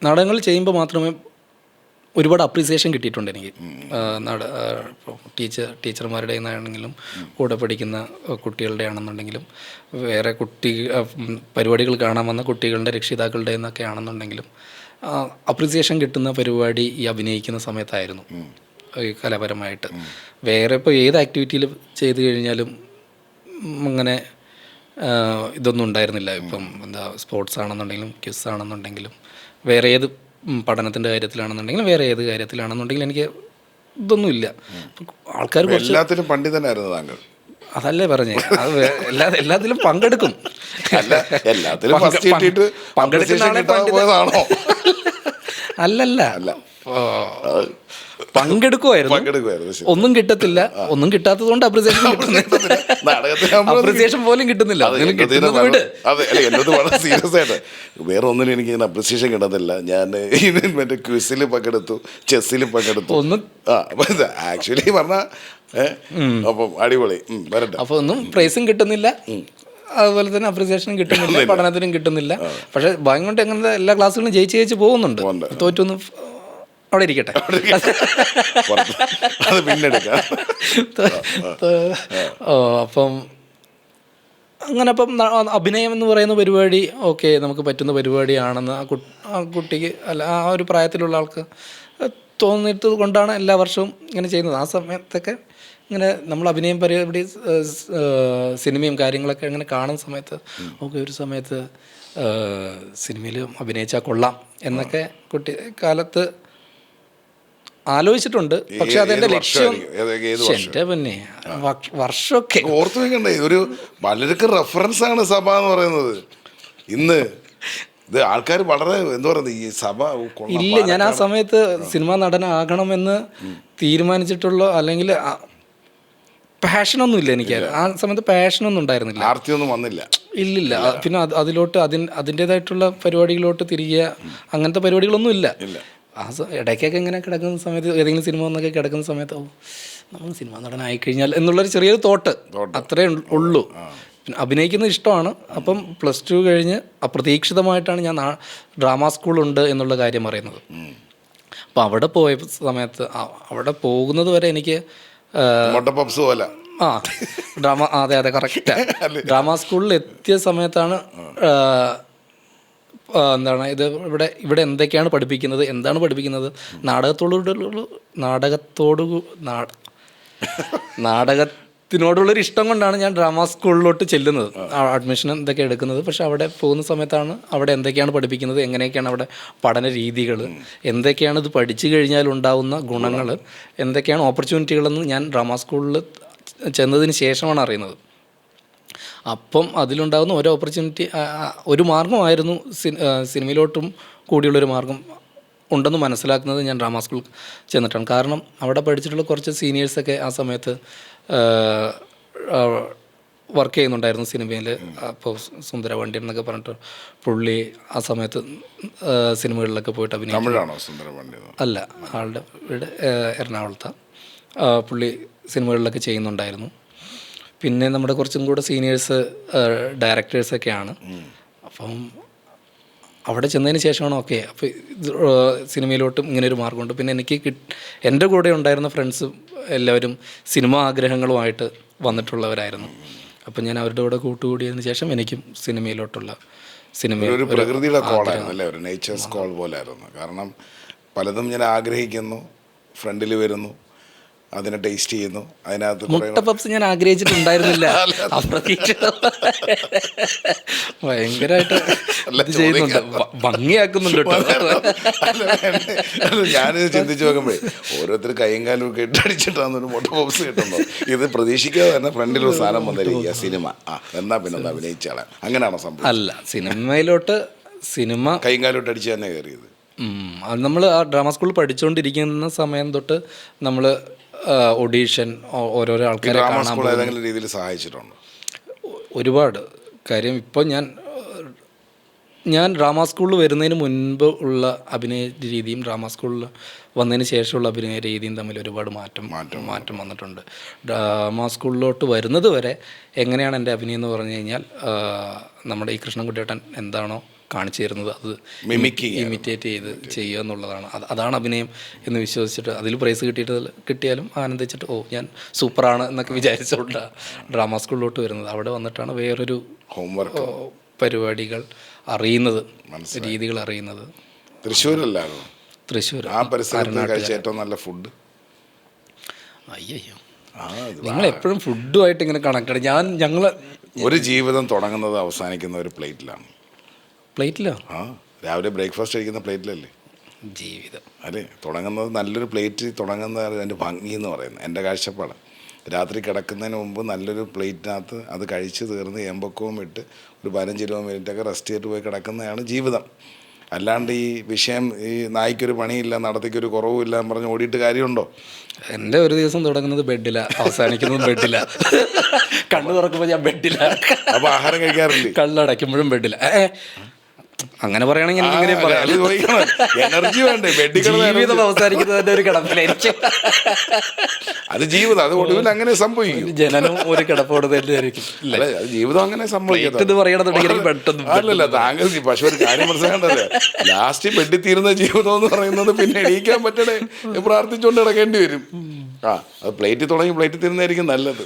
നാടകങ്ങൾ ചെയ്യുമ്പോൾ മാത്രമേ ഒരുപാട് അപ്രീസിയേഷൻ കിട്ടിയിട്ടുണ്ട് എനിക്ക്. ടീച്ചർമാരുടെ ആണെങ്കിലും കൂടെ പഠിക്കുന്ന കുട്ടികളുടെ ആണെന്നുണ്ടെങ്കിലും വേറെ പരിപാടികൾ കാണാൻ വന്ന കുട്ടികളുടെ രക്ഷിതാക്കളുടെ എന്നൊക്കെ ആണെന്നുണ്ടെങ്കിലും അപ്രീസിയേഷൻ കിട്ടുന്ന പരിപാടി ഈ അഭിനയിക്കുന്ന സമയത്തായിരുന്നു. ഈ കലാപരമായിട്ട് വേറെ ഇപ്പോൾ ഏത് ആക്ടിവിറ്റിയിൽ ചെയ്തു കഴിഞ്ഞാലും അങ്ങനെ ഇതൊന്നും ഉണ്ടായിരുന്നില്ല. ഇപ്പം സ്പോർട്സ് ആണെന്നുണ്ടെങ്കിലും ക്വിസ് ആണെന്നുണ്ടെങ്കിലും വേറെ ഏത് പഠനത്തിൻ്റെ കാര്യത്തിലാണെന്നുണ്ടെങ്കിലും വേറെ ഏത് കാര്യത്തിലാണെന്നുണ്ടെങ്കിലും എനിക്ക് ഇതൊന്നുമില്ല. ആൾക്കാർ എല്ലാത്തിനും പണ്ഡിതനായിരുന്നു താങ്കൾ. അതല്ലേ പറഞ്ഞേ, അത് എല്ലാത്തിലും പങ്കെടുക്കും. അല്ല, എല്ലാത്തിലും ഫസ്റ്റ് കിട്ടിയിട്ട് പങ്കെടുക്കുന്ന ആളെ പോയതാണോ? അല്ലല്ല, അല്ല, പങ്കെടുക്കുമായിരുന്നു. ഒന്നും കിട്ടത്തില്ല, ഒന്നും കിട്ടാത്തത് കൊണ്ട് അപ്രിസിയേഷൻ കിട്ടുന്നില്ല. അപ്രിസിയേഷൻ പോലും കിട്ടുന്നില്ല. അതെ, എന്നോട് വളരെ സീരിയസ് ആയിട്ട് വേറെ ഒന്നിനും എനിക്ക് ഇങ്ങനെ അപ്രിസിയേഷൻ കിട്ടത്തില്ല. ഞാൻ മറ്റേ ക്വിസിൽ പങ്കെടുത്തു, ചെസ്സിൽ പങ്കെടുത്തു. ഒന്നും ആക്ച്വലി പറഞ്ഞ അപ്പം അടിപൊളി വരട്ടെ. അപ്പൊ ഒന്നും പ്രൈസും കിട്ടുന്നില്ല, അതുപോലെ തന്നെ അപ്രിസിയേഷനും കിട്ടുന്നില്ല, പഠനത്തിനും കിട്ടുന്നില്ല. പക്ഷെ ഭാഗ്യം കൊണ്ട് എങ്ങനെ എല്ലാ ക്ലാസ്സുകളും ജയിച്ച് പോകുന്നുണ്ട്. തോറ്റൊന്നും അവിടെ ഇരിക്കട്ടെ, അത് പിന്നെടുക്കാം. അപ്പം അങ്ങനെ അപ്പം അഭിനയം എന്ന് പറയുന്ന പരിപാടി ഓക്കെ, നമുക്ക് പറ്റുന്ന പരിപാടിയാണെന്ന് ആ കുട്ടിക്ക് അല്ല ആ ഒരു പ്രായത്തിലുള്ള ആൾക്ക് തോന്നിയിട്ട് കൊണ്ടാണ് എല്ലാ വർഷവും ഇങ്ങനെ ചെയ്യുന്നത്. ആ സമയത്തൊക്കെ ഇങ്ങനെ നമ്മൾ അഭിനയം പരിപാടി സിനിമയും കാര്യങ്ങളൊക്കെ ഇങ്ങനെ കാണുന്ന സമയത്ത് ഓക്കെ, ഒരു സമയത്ത് സിനിമയിൽ അഭിനയിച്ചാൽ കൊള്ളാം എന്നൊക്കെ കുട്ടി കാലത്ത് ആലോചിച്ചിട്ടുണ്ട്. പക്ഷെ അതെന്റെ ലക്ഷ്യം എന്റെ പിന്നെ വർഷമൊക്കെ ഓർത്തു വെക്കണ്ടേ. ഒരു പലർക്കും റെഫറൻസ് ആണ് സഭ എന്ന് പറയുന്നത്. ഇന്ന് ഇത് ആൾക്കാർ വളരെ എന്താ പറയുന്നത്, ഈ സഭ ഇല്ല. ഞാൻ ആ സമയത്ത് സിനിമാ നടനാകണമെന്ന് തീരുമാനിച്ചിട്ടുള്ള, അല്ലെങ്കിൽ പാഷനൊന്നും ഇല്ല എനിക്ക്. ആ സമയത്ത് പാഷനൊന്നും ഉണ്ടായിരുന്നില്ല, ആർത്തിയൊന്നും വന്നില്ല. ഇല്ലില്ല. പിന്നെ അതിലോട്ട് അതിൻ്റേതായിട്ടുള്ള പരിപാടികളോട്ട് തിരികെ അങ്ങനത്തെ പരിപാടികളൊന്നും ഇല്ല. ഇടയ്ക്കൊക്കെ ഇങ്ങനെ കിടക്കുന്ന സമയത്ത് ഏതെങ്കിലും സിനിമ ഒന്നൊക്കെ കിടക്കുന്ന സമയത്ത് നമ്മൾ സിനിമ നടനായി കഴിഞ്ഞാൽ എന്നുള്ളൊരു ചെറിയൊരു തോട്ട് അത്രേ ഉള്ളൂ. പിന്നെ അഭിനയിക്കുന്നത് ഇഷ്ടമാണ്. അപ്പം +2 കഴിഞ്ഞ് അപ്രതീക്ഷിതമായിട്ടാണ് ഞാൻ ഡ്രാമ സ്കൂളുണ്ട് എന്നുള്ള കാര്യം അറിയുന്നത്. അപ്പം അവിടെ പോയ സമയത്ത് അവിടെ പോകുന്നത് വരെ എനിക്ക് ഡ്രാമ അതെ കറക്റ്റാ. ഡ്രാമ സ്കൂളിൽ എത്തിയ സമയത്താണ് എന്താണ് ഇത് ഇവിടെ എന്തൊക്കെയാണ് പഠിപ്പിക്കുന്നത്, എന്താണ് പഠിപ്പിക്കുന്നത്, നാടകത്തിനോടുള്ളൊരു ഇഷ്ടം കൊണ്ടാണ് ഞാൻ ഡ്രാമ സ്കൂളിലോട്ട് ചെല്ലുന്നത്, അഡ്മിഷൻ എന്തൊക്കെ എടുക്കുന്നത്. പക്ഷെ അവിടെ പോകുന്ന സമയത്താണ് അവിടെ എന്തൊക്കെയാണ് പഠിപ്പിക്കുന്നത്, എങ്ങനെയൊക്കെയാണ് അവിടെ പഠന രീതികൾ, എന്തൊക്കെയാണ് ഇത് പഠിച്ചു കഴിഞ്ഞാൽ ഉണ്ടാവുന്ന ഗുണങ്ങൾ, എന്തൊക്കെയാണ് ഓപ്പർച്യൂണിറ്റികളെന്ന് ഞാൻ ഡ്രാമ സ്കൂളിൽ ചെന്നതിന് ശേഷമാണ് അറിയുന്നത്. അപ്പം അതിലുണ്ടാകുന്ന ഓരോ ഓപ്പർച്യൂണിറ്റി, ഒരു മാർഗമായിരുന്നു സിനിമയിലോട്ടും കൂടിയുള്ളൊരു മാർഗം ഉണ്ടെന്ന് മനസ്സിലാക്കുന്നത് ഞാൻ ഡ്രാമ സ്കൂളിൽ ചെന്നിട്ടാണ്. കാരണം അവിടെ പഠിച്ചിട്ടുള്ള കുറച്ച് സീനിയേഴ്സൊക്കെ ആ സമയത്ത് വർക്ക് ചെയ്യുന്നുണ്ടായിരുന്നു സിനിമയിൽ. അപ്പോൾ സുന്ദരവണ്ടി എന്നൊക്കെ പറഞ്ഞിട്ട് പുള്ളി ആ സമയത്ത് സിനിമകളിലൊക്കെ പോയിട്ട് അഭിനയിച്ചു. അല്ല, ആളുടെ വീട് എറണാകുളത്താണ്. പുള്ളി സിനിമകളിലൊക്കെ ചെയ്യുന്നുണ്ടായിരുന്നു. പിന്നെ നമ്മുടെ കുറച്ചും കൂടെ സീനിയേഴ്സ് ഡയറക്ടേഴ്സൊക്കെയാണ്. അപ്പം അവിടെ ചെന്നതിന് ശേഷമാണ് ഓക്കെ, അപ്പോൾ സിനിമയിലോട്ടും ഇങ്ങനെയൊരു മാർഗമുണ്ട്. പിന്നെ എനിക്ക് എൻ്റെ കൂടെ ഉണ്ടായിരുന്ന ഫ്രണ്ട്സും എല്ലാവരും സിനിമാ ആഗ്രഹങ്ങളുമായിട്ട് വന്നിട്ടുള്ളവരായിരുന്നു. അപ്പം ഞാൻ അവരുടെ കൂടെ കൂട്ടുകൂടിയതിന് ശേഷം എനിക്കും സിനിമയിലോട്ടുള്ള ഒരു പ്രകൃതിയുടെ കോളായിരുന്നു അല്ലേ, ഒരു നേച്ചേഴ്സ് കോൾ പോലായിരുന്നു. കാരണം പലതും ഞാൻ ആഗ്രഹിക്കുന്നു, ഫ്രണ്ടിൽ വരുന്നു, അതിനെ ടേസ്റ്റ് ചെയ്യുന്നു. അതിനകത്ത് മുട്ട പപ്സ് ഞാൻ ആഗ്രഹിച്ചിട്ടുണ്ടായിരുന്നില്ല, ഭയങ്കരമായിട്ട് ചെയ്യുന്നുണ്ട്, ഭംഗിയാക്കുന്നുണ്ട് കേട്ടോ. ഞാനിത് ചിന്തിച്ചു നോക്കുമ്പോഴേ ഓരോരുത്തർ കൈയും കാലും ഒക്കെ ഇട്ടടിച്ചിട്ടാണ് ഒരു മുട്ട പപ്സ് കിട്ടുന്നത്. ഇത് പ്രതീക്ഷിക്കാതെ തന്നെ ഫ്രണ്ടിലൊരു സാധനം വന്നിരിക്കുക, സിനിമ. എന്നാ പിന്നെ ഒന്ന് അഭിനയിച്ചാളെ, അങ്ങനെയാണോ സംഭവം? അല്ല, സിനിമയിലോട്ട് കൈയും കാലും ഇട്ടടിച്ച് തന്നെ കയറിയത്. അത് നമ്മൾ ആ ഡ്രാമ സ്കൂളിൽ പഠിച്ചുകൊണ്ടിരിക്കുന്ന സമയം തൊട്ട് നമ്മൾ ഓഡീഷൻ, ഓരോരോ ആൾക്കാരെ കാണാൻ ഏതെങ്കിലും രീതിയിൽ സഹായിച്ചിട്ടുണ്ടോ? ഒരുപാട് കാര്യം. ഇപ്പോൾ ഞാൻ ഡ്രാമ സ്കൂളിൽ വരുന്നതിന് മുൻപ് ഉള്ള അഭിനയ രീതിയും ഡ്രാമ സ്കൂളിൽ വന്നതിന് ശേഷമുള്ള അഭിനയ രീതിയും തമ്മിൽ ഒരുപാട് മാറ്റം വന്നിട്ടുണ്ട്. ഡ്രാമ സ്കൂളിലോട്ട് വരുന്നത് വരെ എങ്ങനെയാണ് എൻ്റെ അഭിനയം എന്ന് പറഞ്ഞു കഴിഞ്ഞാൽ, നമ്മുടെ ഈ കൃഷ്ണൻകുട്ടിയേട്ടൻ എന്താണോ കാണിച്ചു തരുന്നത് അത് ഇമിറ്റേറ്റ് ചെയ്ത് ചെയ്യുക എന്നുള്ളതാണ്. അതാണ് അഭിനയം എന്ന് വിശ്വസിച്ചിട്ട് അതിൽ പ്രൈസ് കിട്ടിയാലും ആനന്ദിച്ചിട്ട് ഞാൻ സൂപ്പറാണ് എന്നൊക്കെ വിചാരിച്ചുകൊണ്ട് ഡ്രാമ സ്കൂളിലോട്ട് വരുന്നത്. അവിടെ വന്നിട്ടാണ് വേറൊരു ഹോംവർക്ക് പരിപാടികൾ അറിയുന്നത്, രീതികൾ അറിയുന്നത്. തൃശ്ശൂർ ആ പരിസരത്ത് ഏറ്റവും നല്ല ഫുഡ്? അയ്യോ, നിങ്ങൾ എപ്പോഴും ഫുഡുമായിട്ട് ഇങ്ങനെ കണക്റ്റഡ്. ഞങ്ങൾ ഒരു ജീവിതം തുടങ്ങുന്നത് അവസാനിക്കുന്ന ഒരു പ്ലേറ്റിലാണ്. പ്ലേറ്റിലോ? രാവിലെ ബ്രേക്ക്ഫാസ്റ്റ് കഴിക്കുന്ന പ്ലേറ്റിലല്ലേ ജീവിതം? അല്ലേ, തുടങ്ങുന്നത് നല്ലൊരു പ്ലേറ്റ് തുടങ്ങുന്നത് അതിൻ്റെ ഭംഗി എന്ന് പറയുന്നത് എൻ്റെ കാഴ്ചപ്പാട്. രാത്രി കിടക്കുന്നതിന് മുമ്പ് നല്ലൊരു പ്ലേറ്റിനകത്ത് അത് കഴിച്ച് തീർന്ന് ഏമ്പക്കവും ഇട്ട് ഒരു 15-20 മിനിറ്റൊക്കെ റെസ്റ്റ് ചെയ്തിട്ട് പോയി കിടക്കുന്നതാണ് ജീവിതം. അല്ലാണ്ട് ഈ വിഷയം ഈ നായ്ക്കൊരു പണിയില്ല, നടത്തിക്കൊരു കുറവുമില്ല എന്ന് പറഞ്ഞ് ഓടിയിട്ട് കാര്യമുണ്ടോ? എൻ്റെ ഒരു ദിവസം തുടങ്ങുന്നത് ബെഡില, അവസാനിക്കുന്നത് ബെഡില. കണ്ണു തുറക്കുമ്പോൾ ഞാൻ ബെഡില. അപ്പോൾ ആഹാരം കഴിക്കാറില്ലേ? കണ്ണടയ്ക്കുമ്പോഴും ബെഡില. അങ്ങനെ പറയുകയാണെങ്കിൽ എനിക്കിങ്ങനെ പറയാം, എനർജി വേണ്ടേ? ജീവിതം അവസാനിക്കുന്നതിൻ്റെ ഒരു കിടപ്പിലായിരിക്കും. അത് ജീവിതം, അത് ഒടുവിൽ അങ്ങനെ സംഭവിക്കും. ജനനം ഒരു കിടപ്പോട് തന്നെയായിരിക്കും. അല്ല, അത് ജീവിതം അങ്ങനെ സംഭവിക്കും. ഇത് പറയണമെന്നുണ്ടെങ്കിൽ പെട്ടെന്ന് അല്ലല്ല, താങ്കൾ പക്ഷെ ഒരു കാര്യം മനസ്സിലാക്കേണ്ടത്, ലാസ്റ്റ് ബെഡിൽ തീരുന്ന ജീവിതം എന്ന് പറയുന്നത് പിന്നെ എണീക്കാൻ പറ്റണേ പ്രാർത്ഥിച്ചുകൊണ്ട് കിടക്കേണ്ടി വരും. അത് പ്ലേറ്റിൽ തുടങ്ങി പ്ലേറ്റിൽ തീരുന്നതായിരിക്കും നല്ലത്.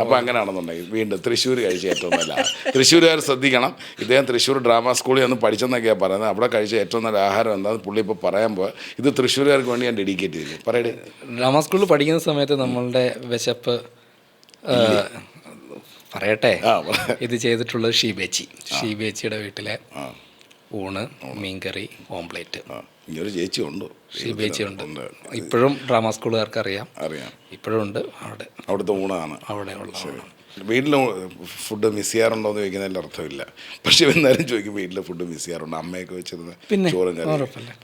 അപ്പോൾ അങ്ങനെയാണെന്നുണ്ടെങ്കിൽ വീണ്ടും തൃശ്ശൂർ കഴിച്ച ഏറ്റവും നല്ല, തൃശ്ശൂരുകാർ ശ്രദ്ധിക്കണം. ഇദ്ദേഹം തൃശ്ശൂർ ഡ്രാമ സ്കൂളിൽ ഒന്ന് പഠിച്ചെന്നൊക്കെയാണ് പറയുന്നത്. അവിടെ കഴിച്ച ഏറ്റവും നല്ല ആഹാരം എന്താണെന്ന് പുള്ളി ഇപ്പോൾ പറയാൻ പോവാ. ഇത് തൃശ്ശൂരുകാർക്ക് വേണ്ടി ഞാൻ ഡെഡിക്കേറ്റ് ചെയ്തു. പറയടേ. ഡ്രാമ സ്കൂളിൽ പഠിക്കുന്ന സമയത്ത് നമ്മളുടെ വിശപ്പ് പറയട്ടെ, ഇത് ചെയ്തിട്ടുള്ളത് ഷീബേച്ചിയുടെ വീട്ടിലെ ഊണ്, മീൻകറി, ഓംപ്ലേറ്റ്. ഇങ്ങനൊരു ചേച്ചി ഉണ്ടോ? ഷീബേച്ചി ഉണ്ട്. ഇപ്പോഴും ഡ്രാമ സ്കൂളുകാർക്ക് അറിയാം. ഇപ്പോഴും ഉണ്ട്. അവിടുത്തെ ഊണാണ് അവിടെ ഉള്ളത്. വീട്ടിൽ ഫുഡ് മിസ് ചെയ്യാറുണ്ടോ എന്ന് ചോദിക്കുന്നതിൽ അർത്ഥമില്ല. പക്ഷെ എന്നാലും ചോദിക്കും, വീട്ടിലെ ഫുഡ് മിസ് ചെയ്യാറുണ്ടോ? അമ്മയൊക്കെ വെച്ചിരുന്ന ചോറും കറി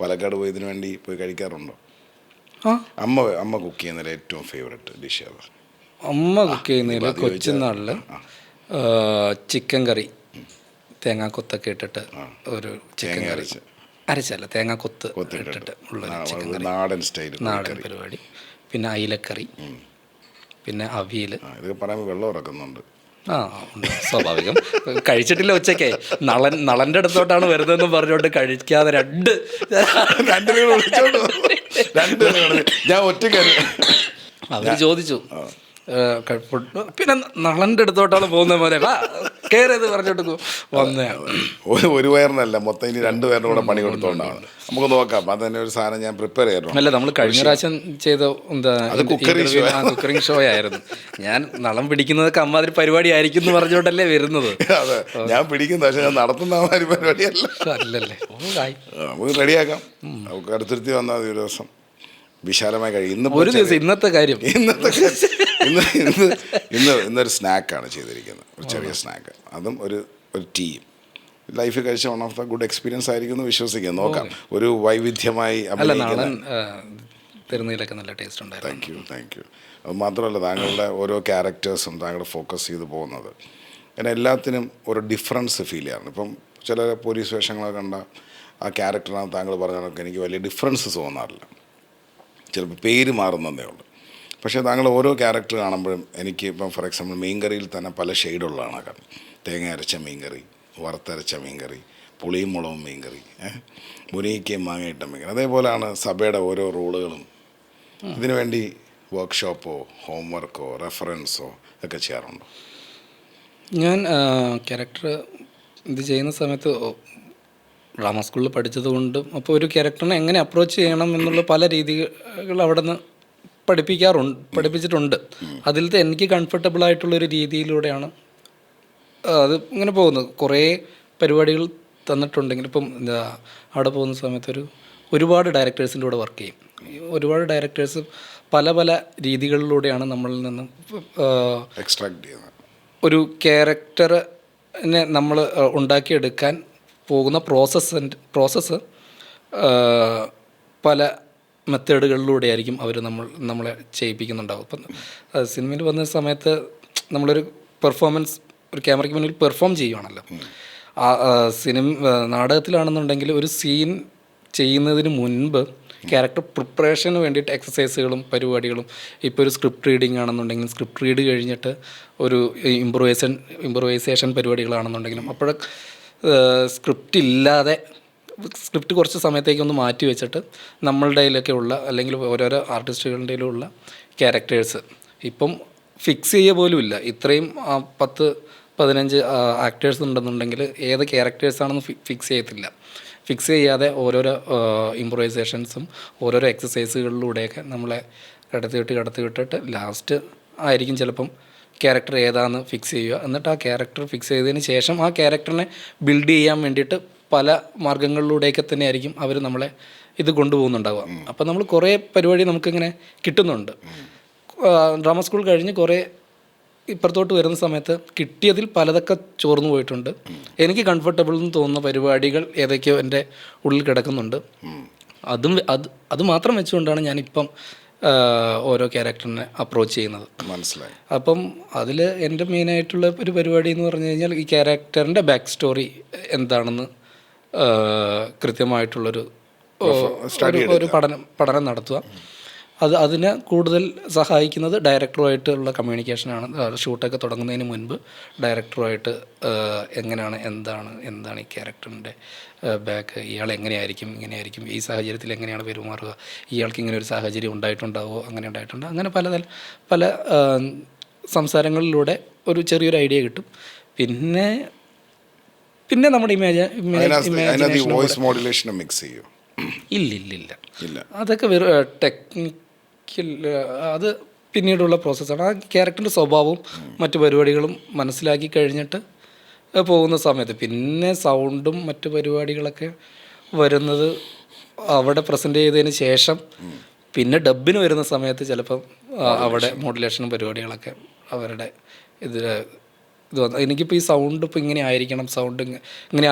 പാലക്കാട് പോയതിനു വേണ്ടി പോയി കഴിക്കാറുണ്ടോ? അമ്മ കുക്ക് ചെയ്യുന്നതിൽ ഏറ്റവും ഫേവറേറ്റ് ഡിഷ് ഏതാ? അമ്മ കുക്ക് ചെയ്യുന്നതിൽ കൊച്ചുനാളിൽ ചിക്കൻ കറി, തേങ്ങാക്കൊത്തൊക്കെ ഇട്ടിട്ട് ഒരു ചിക്കൻ കറി, അരച്ചല്ല തേങ്ങാക്കൊത്ത് ഇട്ടിട്ട് ഉള്ളൊരു ചിക്കൻ കറി, നാടൻ പരിപാടി. പിന്നെ അയിലക്കറി, പിന്നെ അവിയൽ. ഇതൊക്കെ പറയുമ്പോൾ വെള്ളം ഇറക്കുന്നുണ്ട്. സ്വാഭാവികം. കഴിച്ചിട്ടില്ല ഉച്ചയ്ക്ക്. നളൻ്റെ അടുത്തോട്ടാണ് വരുന്നതെന്ന് പറഞ്ഞുകൊണ്ട് കഴിക്കാതെ ഞാൻ ഒറ്റക്കാരി. അവർ ചോദിച്ചു, പിന്നെ നളൻ്റെ അടുത്തോട്ടാണ് പോകുന്ന പോലെ വാ കയറിയത് പറഞ്ഞിട്ട് വന്നതാണ്. ഒരു വയറിനല്ല, മൊത്തം ഇനി 2 പേരുടെ കൂടെ പണി കൊടുത്തോണ്ടാണ്. നമുക്ക് നോക്കാം. അത് തന്നെ ഒരു സാധനം ഞാൻ പ്രിപ്പയർ ചെയ്യണം. അല്ല, നമ്മൾ കഴിഞ്ഞ പ്രാവശ്യം ചെയ്ത കുക്കറിംഗ് ഷോ ആയിരുന്നു. ഞാൻ നളം പിടിക്കുന്നതൊക്കെ അമ്മാതിരി പരിപാടി ആയിരിക്കും എന്ന് പറഞ്ഞുകൊണ്ടല്ലേ വരുന്നത്. അതെ, ഞാൻ പിടിക്കുന്ന, പക്ഷെ ഞാൻ നടത്തുന്ന അമ്മാതിരി പരിപാടിയല്ല. അല്ലല്ലേ, നമുക്ക് റെഡിയാക്കാം. നമുക്ക് അടുത്തിരുത്തി വന്നാൽ ഒരു ദിവസം വിശാലമായി കഴിയും. ഒരു ദിവസം ഇന്നൊരു സ്നാക്കാണ് ചെയ്തിരിക്കുന്നത്, ഒരു ചെറിയ സ്നാക്ക്. അതും ഒരു ടീയും ലൈഫിൽ കഴിച്ച one of the good experience ആയിരിക്കും എന്ന് വിശ്വസിക്കാം. നോക്കാം. ഒരു വൈവിധ്യമായി തരുന്നതിലൊക്കെ നല്ല ടേസ്റ്റ് ഉണ്ടായിരുന്നു. Thank you. അത് മാത്രമല്ല, താങ്കളുടെ ഓരോ ക്യാരക്ടേഴ്സും താങ്കൾ ഫോക്കസ് ചെയ്ത് പോകുന്നത് അങ്ങനെ എല്ലാത്തിനും ഒരു ഡിഫറൻസ് ഫീൽ ചെയ്യാറുണ്ട്. ഇപ്പം ചില പോലീസ് വേഷങ്ങളൊക്കെ കണ്ട ആ ക്യാരക്ടറിനകത്ത് താങ്കൾ പറഞ്ഞതൊക്കെ എനിക്ക് വലിയ ഡിഫറൻസ് തോന്നാറില്ല. ചിലപ്പോൾ പേര് മാറുന്നതേ ഉള്ളൂ. പക്ഷേ താങ്കൾ ഓരോ ക്യാരക്ടർ കാണുമ്പോഴും എനിക്ക് ഇപ്പം ഫോർ എക്സാമ്പിൾ മീൻകറിയിൽ തന്നെ പല ഷെയ്ഡുള്ളതാണ്. കാരണം തേങ്ങ അരച്ച മീൻകറി, വറുത്തരച്ച മീൻകറി, പുളിയും മുളകും മീൻകറി, മുരിങ്ങയ്ക്കയും മാങ്ങയിട്ട മീൻകറി. അതേപോലെയാണ് സഭയുടെ ഓരോ റോളുകളും. ഇതിനു വേണ്ടി വർക്ക്ഷോപ്പോ ഹോംവർക്കോ റെഫറൻസോ ഒക്കെ ചെയ്യാറുണ്ടോ? ഞാൻ ക്യാരക്ടർ ഇത് ചെയ്യുന്ന സമയത്ത് ഡ്രാമ സ്കൂളിൽ പഠിച്ചതുകൊണ്ടും അപ്പോൾ ഒരു ക്യാരക്ടറിനെ എങ്ങനെ അപ്രോച്ച് ചെയ്യണം എന്നുള്ള പല രീതികൾ അവിടെ നിന്ന് പഠിപ്പിച്ചിട്ടുണ്ട്. അതിലത്തെ എനിക്ക് കംഫർട്ടബിൾ ആയിട്ടുള്ളൊരു രീതിയിലൂടെയാണ് അത് ഇങ്ങനെ പോകുന്നത്. കുറേ പരിപാടികൾ തന്നിട്ടുണ്ടെങ്കിൽ ഇപ്പം അവിടെ പോകുന്ന സമയത്ത് ഒരുപാട് ഡയറക്ടേഴ്സിൻ്റെ കൂടെ വർക്ക് ചെയ്യും. ഒരുപാട് ഡയറക്ടേഴ്സ് പല പല രീതികളിലൂടെയാണ് നമ്മളിൽ നിന്ന് എക്സ്ട്രാക്ട് ചെയ്യുന്നത്. ഒരു ക്യാരക്ടറിനെ നമ്മൾ ഉണ്ടാക്കിയെടുക്കാൻ പോകുന്ന പ്രോസസ്സ് പല മെത്തേഡുകളിലൂടെ ആയിരിക്കും അവർ നമ്മളെ ചെയ്യിപ്പിക്കുന്നുണ്ടാവും. ഇപ്പം സിനിമയിൽ വന്ന സമയത്ത് നമ്മളൊരു പെർഫോമൻസ് ഒരു ക്യാമറയ്ക്ക് മുന്നിൽ പെർഫോം ചെയ്യുവാണല്ലോ. നാടകത്തിലാണെന്നുണ്ടെങ്കിൽ ഒരു സീൻ ചെയ്യുന്നതിന് മുൻപ് ക്യാരക്ടർ പ്രിപ്പറേഷന് വേണ്ടിയിട്ട് എക്സസൈസുകളും പരിപാടികളും. ഇപ്പോൾ ഒരു സ്ക്രിപ്റ്റ് റീഡിങ് ആണെന്നുണ്ടെങ്കിൽ സ്ക്രിപ്റ്റ് റീഡ് കഴിഞ്ഞിട്ട് ഒരു ഇംപ്രൂവൈസേഷൻ പരിപാടികളാണെന്നുണ്ടെങ്കിലും അപ്പോഴൊക്കെ സ്ക്രിപ്റ്റ് കുറച്ച് സമയത്തേക്കൊന്ന് മാറ്റി വെച്ചിട്ട് നമ്മളുടെ കയ്യിലൊക്കെ ഉള്ള അല്ലെങ്കിൽ ഓരോരോ ആർട്ടിസ്റ്റുകളുടെ ഉള്ള ക്യാരക്ടേഴ്സ് ഇപ്പം ഫിക്സ് ചെയ്യുക പോലുമില്ല. ഇത്രയും 10-15 ആക്ടേഴ്സ് ഉണ്ടെന്നുണ്ടെങ്കിൽ ഏത് ക്യാരക്ടേഴ്സാണെന്ന് ഫിക്സ് ചെയ്യത്തില്ല. ഫിക്സ് ചെയ്യാതെ ഓരോരോ ഇംപ്രൂവൈസേഷൻസും ഓരോരോ എക്സസൈസുകളിലൂടെയൊക്കെ നമ്മളെ കടത്തിവിട്ടിട്ട് ലാസ്റ്റ് ആയിരിക്കും ചിലപ്പം ക്യാരക്ടർ ഏതാണെന്ന് ഫിക്സ് ചെയ്യുക. എന്നിട്ട് ആ ക്യാരക്ടർ ഫിക്സ് ചെയ്തതിന് ശേഷം ആ ക്യാരക്ടറിനെ ബിൽഡ് ചെയ്യാൻ വേണ്ടിയിട്ട് പല മാർഗങ്ങളിലൂടെയൊക്കെ തന്നെ ആയിരിക്കും അവർ നമ്മളെ ഇത് കൊണ്ടുപോകുന്നുണ്ടാവുക. അപ്പോൾ നമ്മൾ കുറേ പരിപാടി നമുക്കിങ്ങനെ കിട്ടുന്നുണ്ട്. ഡ്രാമ സ്കൂൾ കഴിഞ്ഞ് കുറേ ഇപ്പുറത്തോട്ട് വരുന്ന സമയത്ത് കിട്ടിയതിൽ പലതൊക്കെ ചോർന്നു പോയിട്ടുണ്ട്. എനിക്ക് കംഫർട്ടബിൾ എന്ന് തോന്നുന്ന പരിപാടികൾ ഏതൊക്കെയോ എൻ്റെ ഉള്ളിൽ കിടക്കുന്നുണ്ട്. അത് മാത്രം വെച്ചുകൊണ്ടാണ് ഞാനിപ്പം ഓരോ ക്യാരക്ടറിനെ അപ്രോച്ച് ചെയ്യുന്നത്. മനസ്സിലായി. അപ്പം അതിൽ എൻ്റെ മെയിനായിട്ടുള്ള ഒരു പരിപാടി എന്ന് പറഞ്ഞു കഴിഞ്ഞാൽ ഈ ക്യാരക്ടറിൻ്റെ ബാക്ക് സ്റ്റോറി എന്താണെന്ന് കൃത്യമായിട്ടുള്ളൊരു ഒരു പഠനം നടത്തുക. അതിന് കൂടുതൽ സഹായിക്കുന്നത് ഡയറക്ടറുമായിട്ടുള്ള കമ്മ്യൂണിക്കേഷനാണ്. ഷൂട്ടൊക്കെ തുടങ്ങുന്നതിന് മുൻപ് ഡയറക്ടറുമായിട്ട് എന്താണ് ഈ ക്യാരക്ടറിൻ്റെ ബാക്ക്, ഇയാൾ എങ്ങനെയായിരിക്കും, ഇങ്ങനെയായിരിക്കും, ഈ സാഹചര്യത്തിൽ എങ്ങനെയാണ് പെരുമാറുക, ഇയാൾക്ക് ഇങ്ങനെ ഒരു സാഹചര്യം ഉണ്ടായിട്ടുണ്ടാവുമോ, അങ്ങനെ പല സംസാരങ്ങളിലൂടെ ഒരു ചെറിയൊരു ഐഡിയ കിട്ടും. പിന്നെ നമ്മുടെ വോയിസ് മോഡുലേഷൻ മിക്സ് ചെയ്യും? ഇല്ല. അതൊക്കെ അത് പിന്നീടുള്ള പ്രോസസ്സാണ്. ആ ക്യാരക്ടറിൻ്റെ സ്വഭാവവും മറ്റു പരിപാടികളും മനസ്സിലാക്കി കഴിഞ്ഞിട്ട് പോകുന്ന സമയത്ത് പിന്നെ സൗണ്ടും മറ്റു പരിപാടികളൊക്കെ വരുന്നത് അവിടെ പ്രസൻറ്റ് ചെയ്തതിന് ശേഷം പിന്നെ ഡബിന് വരുന്ന സമയത്ത് ചിലപ്പം അവിടെ മോഡുലേഷനും പരിപാടികളൊക്കെ അവരുടെ ഇത് വന്നു. എനിക്കിപ്പോൾ ഈ സൗണ്ട് ഇപ്പോൾ ഇങ്ങനെ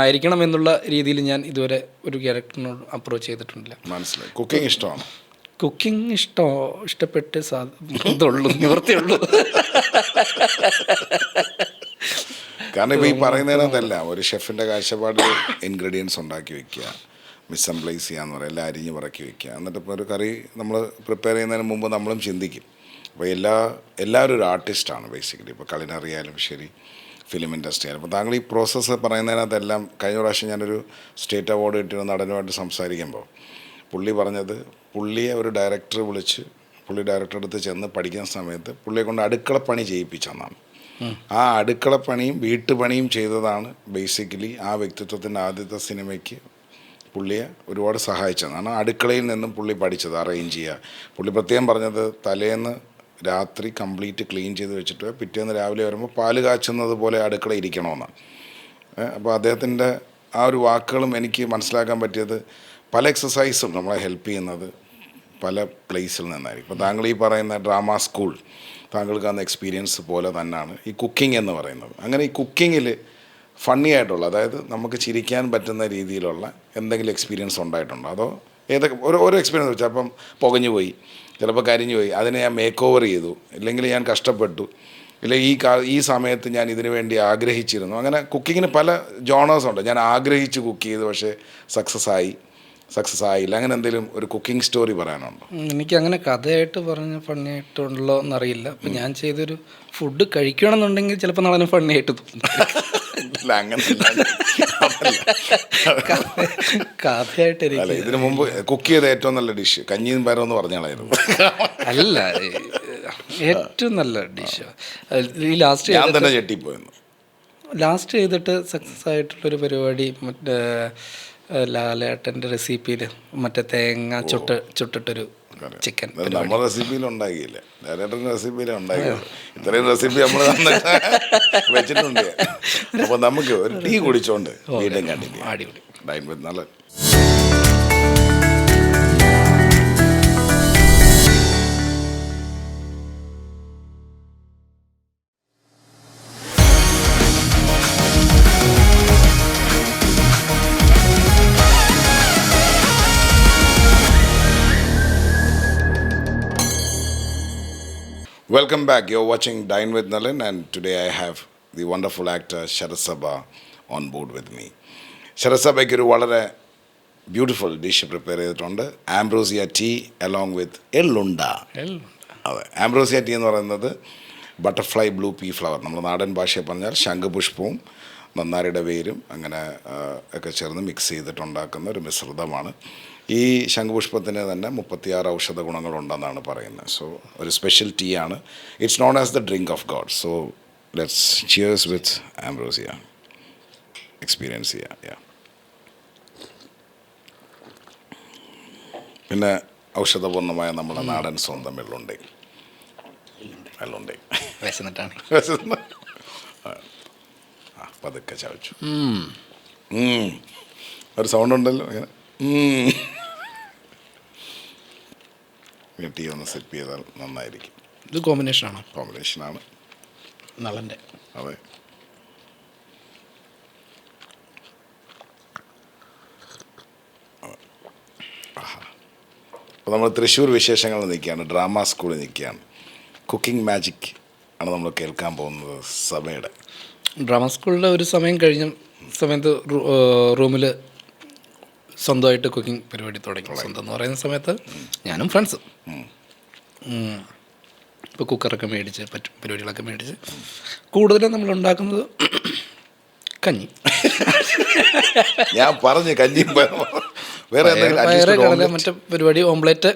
ആയിരിക്കണം എന്നുള്ള രീതിയിൽ ഞാൻ ഇതുവരെ ഒരു ക്യാരക്ടറിനോട് അപ്രോച്ച് ചെയ്തിട്ടില്ല. മനസ്സിലായി. കുക്കിംഗ് ഇഷ്ടമാണ്? കുക്കിംഗ് ഇഷ്ടപ്പെട്ട് ഇതുള്ളൂ, നിവൃത്തിയുള്ളൂ. കാരണം ഇപ്പോൾ ഈ പറയുന്നതിനകത്തല്ല ഒരു ഷെഫിൻ്റെ കാഴ്ചപ്പാടിൽ ഇൻഗ്രീഡിയൻസ് ഉണ്ടാക്കി വെക്കുക, മിസ്സംപ്ലേസ് ചെയ്യാന്ന് പറയുക, എല്ലാം അരിഞ്ഞ് പറക്കി വെക്കുക. എന്നിട്ട് ഇപ്പോൾ ഒരു കറി നമ്മൾ പ്രിപ്പയർ ചെയ്യുന്നതിന് മുമ്പ് നമ്മളും ചിന്തിക്കും. അപ്പോൾ എല്ലാവരും ഒരു ആർട്ടിസ്റ്റാണ് ബേസിക്കലി. ഇപ്പോൾ കളിനറി ആയാലും ശരി, ഫിലിം ഇൻഡസ്ട്രി ആയാലും. അപ്പോൾ താങ്കൾ ഈ പ്രോസസ്സ് പറയുന്നതിനകത്തെല്ലാം കഴിഞ്ഞ പ്രാവശ്യം ഞാനൊരു സ്റ്റേറ്റ് അവാർഡ് കിട്ടിയ നടനുമായിട്ട് സംസാരിക്കുമ്പോൾ പുള്ളി പറഞ്ഞത്, പുള്ളിയെ ഒരു ഡയറക്ടർ വിളിച്ച് ഡയറക്ടറുടെ അടുത്ത് ചെന്ന് പഠിക്കുന്ന സമയത്ത് പുള്ളിയെ കൊണ്ട് അടുക്കളപ്പണി ചെയ്യിപ്പിച്ചെന്നാണ്. ആ അടുക്കളപ്പണിയും വീട്ടുപണിയും ചെയ്തതാണ് ബേസിക്കലി ആ വ്യക്തിത്വത്തിൻ്റെ ആദ്യത്തെ സിനിമയ്ക്ക് പുള്ളിയെ ഒരുപാട് സഹായിച്ചതാണ്. അടുക്കളയിൽ നിന്നും പുള്ളി പഠിച്ചത് അറേഞ്ച് ചെയ്യുക. പുള്ളി പ്രത്യേകം പറഞ്ഞത് തലേന്ന് രാത്രി കംപ്ലീറ്റ് ക്ലീൻ ചെയ്ത് വെച്ചിട്ട് പിറ്റേന്ന് രാവിലെ വരുമ്പോൾ പാല് കാച്ചുന്നത് പോലെ അടുക്കള ഇരിക്കണമെന്നാണ്. അപ്പോൾ അദ്ദേഹത്തിൻ്റെ ആ ഒരു വാക്കുകളും എനിക്ക് മനസ്സിലാക്കാൻ പറ്റിയത് പല എക്സസൈസും നമ്മളെ ഹെൽപ്പ് ചെയ്യുന്നത് പല പ്ലേസിൽ നിന്നായിരിക്കും. ഇപ്പോൾ താങ്കൾ ഈ പറയുന്ന ഡ്രാമ സ്കൂൾ താങ്കൾക്ക് അന്ന് എക്സ്പീരിയൻസ് പോലെ തന്നെയാണ് ഈ കുക്കിംഗ് എന്ന് പറയുന്നത്. അങ്ങനെ ഈ കുക്കിങ്ങിൽ ഫണ്ണി ആയിട്ടുള്ള, അതായത് നമുക്ക് ചിരിക്കാൻ പറ്റുന്ന രീതിയിലുള്ള എന്തെങ്കിലും എക്സ്പീരിയൻസ് ഉണ്ടായിട്ടുണ്ടോ? അതോ ഏതൊക്കെ ഓരോ എക്സ്പീരിയൻസ് വെച്ചാൽ അപ്പം പുകഞ്ഞു പോയി, ചിലപ്പോൾ കരിഞ്ഞു പോയി, അതിനെ ഞാൻ മേക്ക് ഓവർ ചെയ്തു, ഇല്ലെങ്കിൽ ഞാൻ കഷ്ടപ്പെട്ടു, ഇല്ലെങ്കിൽ ഈ സമയത്ത് ഞാൻ ഇതിനു വേണ്ടി ആഗ്രഹിച്ചിരുന്നു. അങ്ങനെ കുക്കിങ്ങിന് പല ജോണേഴ്സ് ഉണ്ട്. ഞാൻ ആഗ്രഹിച്ച് കുക്ക് ചെയ്തു പക്ഷേ സക്സസ് ആയില്ല. അങ്ങനെ എന്തെങ്കിലും ഒരു കുക്കിംഗ് സ്റ്റോറി പറയാനുണ്ടോ? എനിക്കങ്ങനെ കഥയായിട്ട് ഫണ്ണിയായിട്ടുണ്ടല്ലോ എന്നറിയില്ല. അപ്പം ഞാൻ ചെയ്തൊരു ഫുഡ് കഴിക്കണമെന്നുണ്ടെങ്കിൽ ചിലപ്പോൾ നാളെ ഫണ്ണിയായിട്ട് തോന്നും. കഥയായിട്ട് ഇതിനു മുമ്പ് കുക്ക് ചെയ്ത ഏറ്റവും നല്ല ഡിഷ് കഞ്ഞിയും പയറെന്ന് പറഞ്ഞാളായിരുന്നു. അല്ല, ഏറ്റവും നല്ല ഡിഷ് ഈ ലാസ്റ്റ് ചെയ്തിട്ട് സക്സസ് ആയിട്ടുള്ളൊരു പരിപാടി മറ്റേ ലാലേട്ടൻ്റെ റെസിപ്പിയിൽ മറ്റേ തേങ്ങ ചുട്ടിട്ടൊരു ചിക്കൻ നമ്മുടെ റെസിപ്പിയിലുണ്ടാക്കിയില്ലേ, ലാലേട്ടൻ്റെ റെസിപ്പിയിലുണ്ടാക്കിയത്. ഇത്രയും റെസിപ്പി നമ്മൾ വെച്ചിട്ടുണ്ട്. അപ്പോൾ നമുക്ക് ഒരു ടീ കുടിച്ചോണ്ട് വീണ്ടും കണ്ടിന്യൂ. അടിപൊളി. Dine with Nalan. Welcome back. You're watching Dine with Nalin, and today I have the wonderful actor Sharat Sabha on board with me. Sharat Sabhയ്ക്ക് ഒരു വളരെ ബ്യൂട്ടിഫുൾ ഡിഷ് പ്രിപ്പയർ ചെയ്തിട്ടുണ്ട്. ആംബ്രോസിയ ടീ അലോങ് വിത്ത് എള്ളുണ്ട. അതെ, ambrosia tea എന്ന് പറയുന്നത് butterfly blue pea flower, നമ്മൾ നാടൻ ഭാഷയിൽ പറഞ്ഞാൽ ശംഖുപുഷ്പവും നന്നാരിയുടെ വേരും അങ്ങനെ ഒക്കെ ചേർന്ന് മിക്സ് ചെയ്തിട്ടുണ്ടാക്കുന്ന ഒരു മിശ്രിതമാണ്. ഈ ശംഖുപുഷ്പത്തിന് തന്നെ 36 ഔഷധ ഗുണങ്ങളുണ്ടെന്നാണ് പറയുന്നത്. സോ ഒരു സ്പെഷ്യൽ ടീ ആണ്. It's known as the drink of God. So let's cheers with ambrosia. Experience ചെയ്യാം. പിന്നെ ഔഷധപൂർണ്ണമായ നമ്മുടെ നാടൻ സ്വന്തം വെള്ളുണ്ടേ. പതുക്കെ ചവച്ചു. ഒരു സൗണ്ട് ഉണ്ടല്ലോ അങ്ങനെ. ടീ ഒന്ന് സെറ്റ് ചെയ്താൽ നന്നായിരിക്കും. ഇത് കോമ്പിനേഷനാണ്. കോമ്പിനേഷനാണ്. നളൻ്റെ. അതെ. അപ്പോൾ നമ്മൾ തൃശ്ശൂർ വിശേഷങ്ങൾ നിൽക്കുകയാണ്, ഡ്രാമ സ്കൂളിൽ നിൽക്കുകയാണ്. കുക്കിംഗ് മാജിക് ആണ് നമ്മൾ കേൾക്കാൻ പോകുന്നത് സമയുടെ. ഡ്രാമ സ്കൂളിലെ ഒരു സമയം കഴിഞ്ഞ സമയത്ത് റൂമിൽ സ്വന്തമായിട്ട് കുക്കിംഗ് പരിപാടി തുടങ്ങി. സ്വന്തം എന്ന് പറയുന്ന സമയത്ത് ഞാനും ഫ്രണ്ട്സും ഇപ്പോൾ കുക്കറൊക്കെ മേടിച്ച് പരിപാടികളൊക്കെ മേടിച്ച് കൂടുതലും നമ്മൾ ഉണ്ടാക്കുന്നത് കഞ്ഞി. ഞാൻ പറഞ്ഞു കഞ്ഞിയും വേറെ കടല മറ്റേ പരിപാടി, ഓംപ്ലേറ്റ്,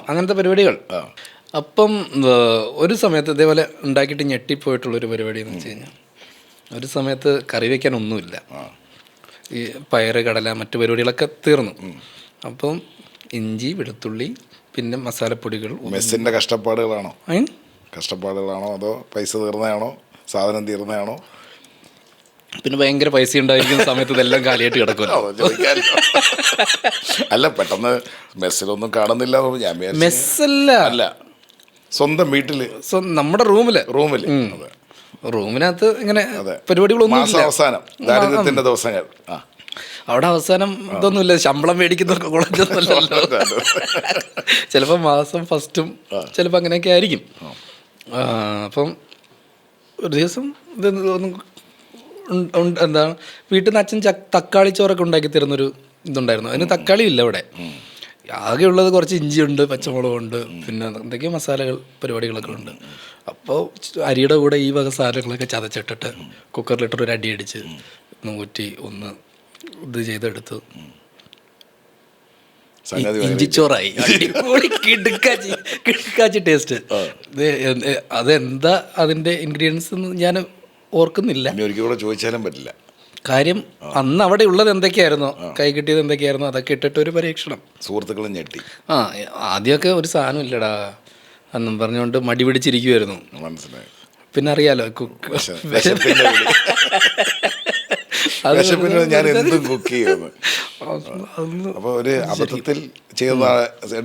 അങ്ങനത്തെ പരിപാടികൾ. അപ്പം ഒരു സമയത്ത് ഇതേപോലെ ഉണ്ടാക്കിയിട്ട് ഞെട്ടിപ്പോയിട്ടുള്ളൊരു പരിപാടി എന്ന് വെച്ച് കഴിഞ്ഞാൽ, ഒരു സമയത്ത് കറി വയ്ക്കാനൊന്നുമില്ല. ഈ പയറ്, കടല, മറ്റു പരിപാടികളൊക്കെ തീർന്നു. അപ്പം ഇഞ്ചി, വെളുത്തുള്ളി, പിന്നെ മസാലപ്പൊടികൾ. മെസ്സിൻ്റെ കഷ്ടപ്പാടുകളാണോ അതോ പൈസ തീർന്നതാണോ, സാധനം തീർന്നതാണോ? പിന്നെ ഭയങ്കര പൈസ ഉണ്ടായിരിക്കുന്ന സമയത്ത് ഇതെല്ലാം കാലിയായിട്ട് കിടക്കുമല്ലോ. അല്ല, പെട്ടെന്ന് മെസ്സിലൊന്നും കാണുന്നില്ല. ഞാൻ മെസ്സല്ല, സ്വന്തം വീട്ടിൽ, നമ്മുടെ റൂമിനകത്ത് ഇങ്ങനെ പരിപാടികളൊന്നും അവസാനം ദാരിദ്ര്യത്തിന്റെ ദിവസങ്ങൾ. അവിടെ അവസാനം ഇതൊന്നുമില്ല, ശമ്പളം മേടിക്കുന്ന കോളേജൊന്നുമല്ലല്ലോ. ചിലപ്പോൾ മാസം ഫസ്റ്റും ചിലപ്പോൾ അങ്ങനെയൊക്കെ ആയിരിക്കും. അപ്പം ഒരു ദിവസം എന്താണ് വീട്ടിൽ നിന്ന് അച്ഛൻ തക്കാളി ചോറൊക്കെ ഉണ്ടാക്കി തരുന്നൊരു ഇതുണ്ടായിരുന്നു. അതിന് തക്കാളി ഇല്ല ഇവിടെ. ആകെയുള്ളത് കുറച്ച് ഇഞ്ചിയുണ്ട്, പച്ചമുളകുണ്ട്, പിന്നെ എന്തൊക്കെയോ മസാലകൾ പരിപാടികളൊക്കെ ഉണ്ട്. അപ്പോൾ അരിയുടെ കൂടെ ഈ വക സാധനങ്ങളൊക്കെ ചതച്ചിട്ടിട്ട് കുക്കറിലിട്ടൊരു അടി അടിച്ച് നൂറ്റി ഒന്ന് ഇത് ചെയ്തെടുത്ത് ഇഞ്ചിച്ചോറായി. കിടുക്കാച്ചി ടേസ്റ്റ്. അതെന്താ അതിൻ്റെ ഇൻഗ്രീഡിയൻസ് ഞാൻ ഓർക്കുന്നില്ല, ചോദിച്ചാലും പറ്റില്ല. കാര്യം അന്ന് അവിടെ ഉള്ളത് എന്തൊക്കെയായിരുന്നോ, കൈ കിട്ടിയത് എന്തൊക്കെയായിരുന്നോ അതൊക്കെ ഇട്ടിട്ട് ഒരു പരീക്ഷണം. സുഹൃത്തുക്കളും ഞെട്ടി. ആദ്യമൊക്കെ ഒരു സാധനം ഇല്ലടാ എന്നും പറഞ്ഞുകൊണ്ട് മടി പിടിച്ചിരിക്കുമായിരുന്നു. മനസ്സിലായി. പിന്നെ അറിയാലോ ഞാൻ എന്തും കുക്ക് ചെയ്യുന്നു. അപ്പോൾ ഒരു അബദ്ധത്തിൽ ചെയ്യുന്ന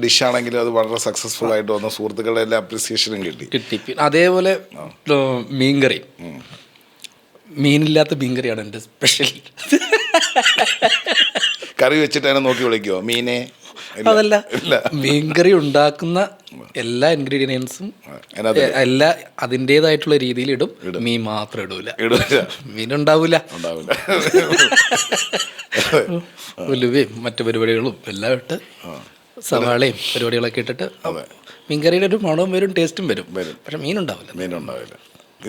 ഡിഷാണെങ്കിലും അത് വളരെ സക്സസ്ഫുൾ ആയിട്ട് വന്ന സുഹൃത്തുക്കളുടെ എല്ലാ അപ്രിസിയേഷനും കിട്ടി. അതേപോലെ മീൻകറി, മീനില്ലാത്ത മീൻകറിയാണ് എൻ്റെ സ്പെഷ്യൽ. കറി വെച്ചിട്ട് അതിനെ നോക്കി വിളിക്കുമോ മീനെ? അതല്ല, മീൻകറി ഉണ്ടാക്കുന്ന എല്ലാ ഇൻഗ്രീഡിയൻസും എല്ലാ അതിൻ്റെതായിട്ടുള്ള രീതിയിൽ ഇടും. മീൻ മാത്രം ഇടൂല. മീനുണ്ടാവൂല. ഉലുവയും മറ്റു പരിപാടികളും എല്ലാം ഇട്ട് സവാളയും പരിപാടികളൊക്കെ ഇട്ടിട്ട് മീൻകറിയുടെ ഒരു മണവും വരും, ടേസ്റ്റും വരും. പക്ഷെ മീനുണ്ടാവില്ല.